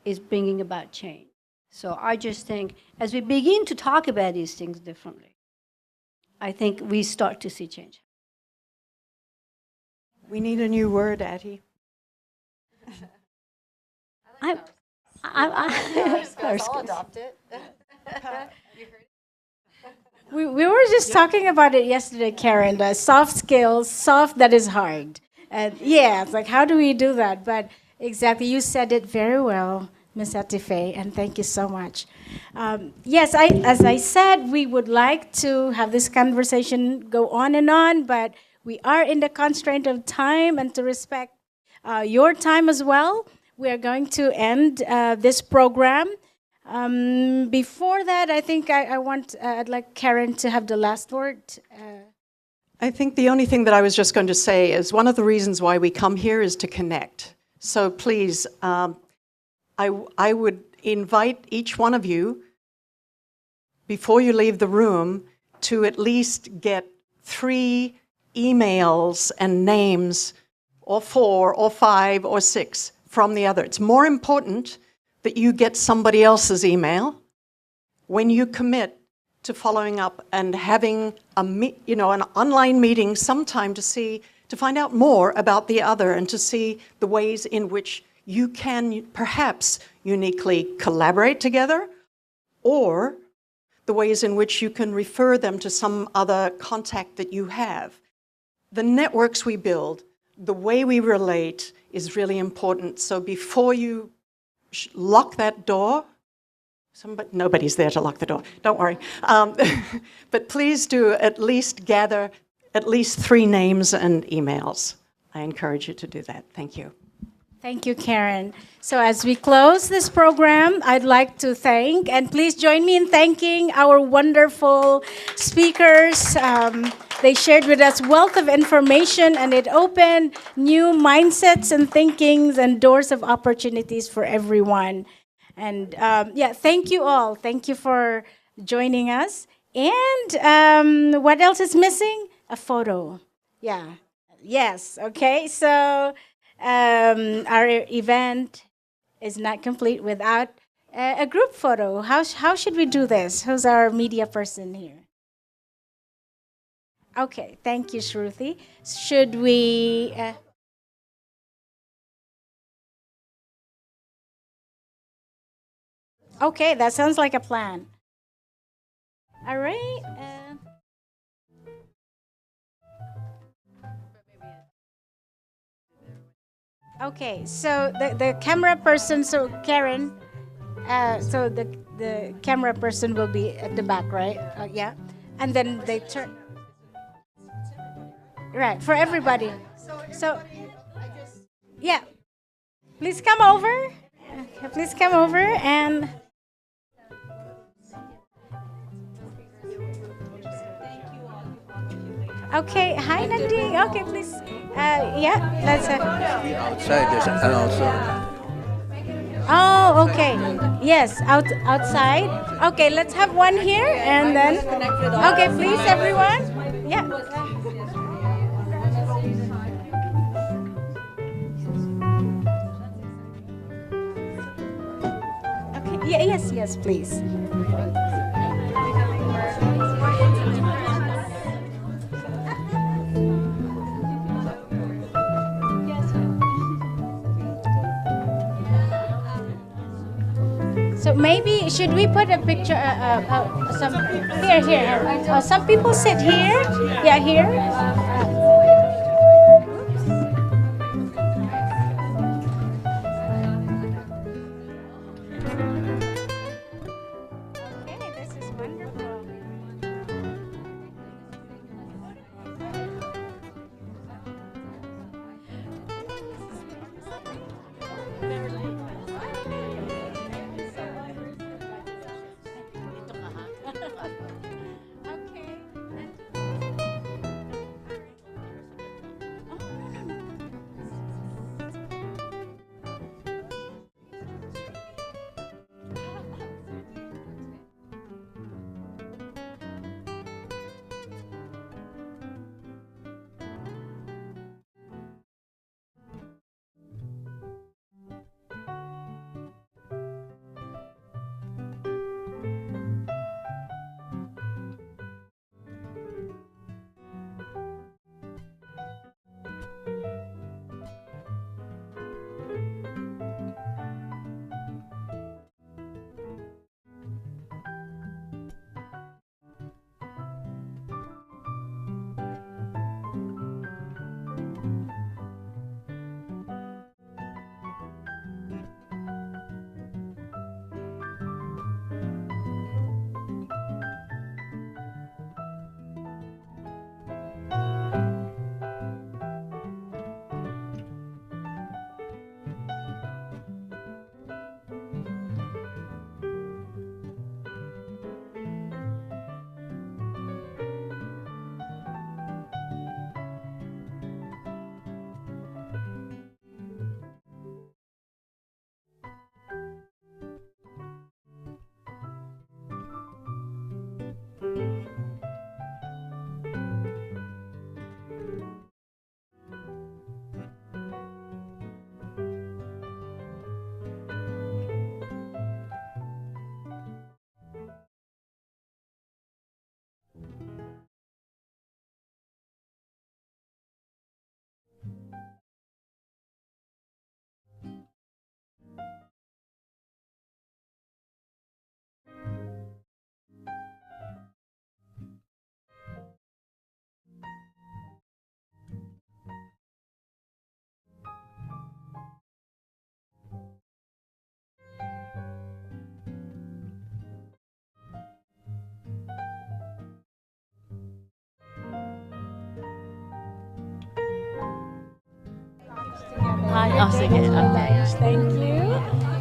is bringing about change. So I just think as we begin to talk about these things differently, I think we start to see change. We need a new word, Addie. I'll adopt it. We were just talking about it yesterday, Karen, the soft skills, soft that is hard. And yeah, it's like, how do we do that? But exactly, you said it very well, Ms. Atife, and thank you so much. Yes, as I said, we would like to have this conversation go on and on, but we are in the constraint of time, and to respect your time as well, we are going to end this program. Before that, I think I'd like Karen to have the last word. I think the only thing that I was just going to say is one of the reasons why we come here is to connect. So please, I would invite each one of you, before you leave the room, to at least get 3 emails and names, or 4, or 5, or 6 from the other. It's more important that you get somebody else's email when you commit to following up and having an online meeting sometime to find out more about the other and to see the ways in which you can perhaps uniquely collaborate together or the ways in which you can refer them to some other contact that you have. The networks we build, the way we relate is really important. So before you lock that door, nobody's there to lock the door, don't worry. But please do at least gather at least 3 names and emails. I encourage you to do that. Thank you. Thank you, Karen. So as we close this program, I'd like to thank, and please join me in thanking our wonderful speakers. They shared with us wealth of information, and it opened new mindsets and thinkings and doors of opportunities for everyone. And thank you all. Thank you for joining us. And what else is missing? A photo. Yeah. Yes. Okay. So our event is not complete without a group photo. How should we do this? Who's our media person here? Okay. Thank you, Shruti. Should we... Okay, that sounds like a plan. All right. Okay, so the camera person, so Karen, so the camera person will be at the back, right? Yeah. And then they turn. Right, for everybody. So, yeah. Please come over. Okay, please come over and... Okay, hi Nandini. Okay, please. Let's. Be outside, and also. Oh, okay. Yes, outside. Okay, let's have one here and then. Okay, please, everyone. Yeah. Okay. Yeah. Yes, please. So maybe should we put a picture? Some here. Some people sit here. Yeah, here. Okay, this is wonderful. Okay. Oh, sige. Okay. Thank you.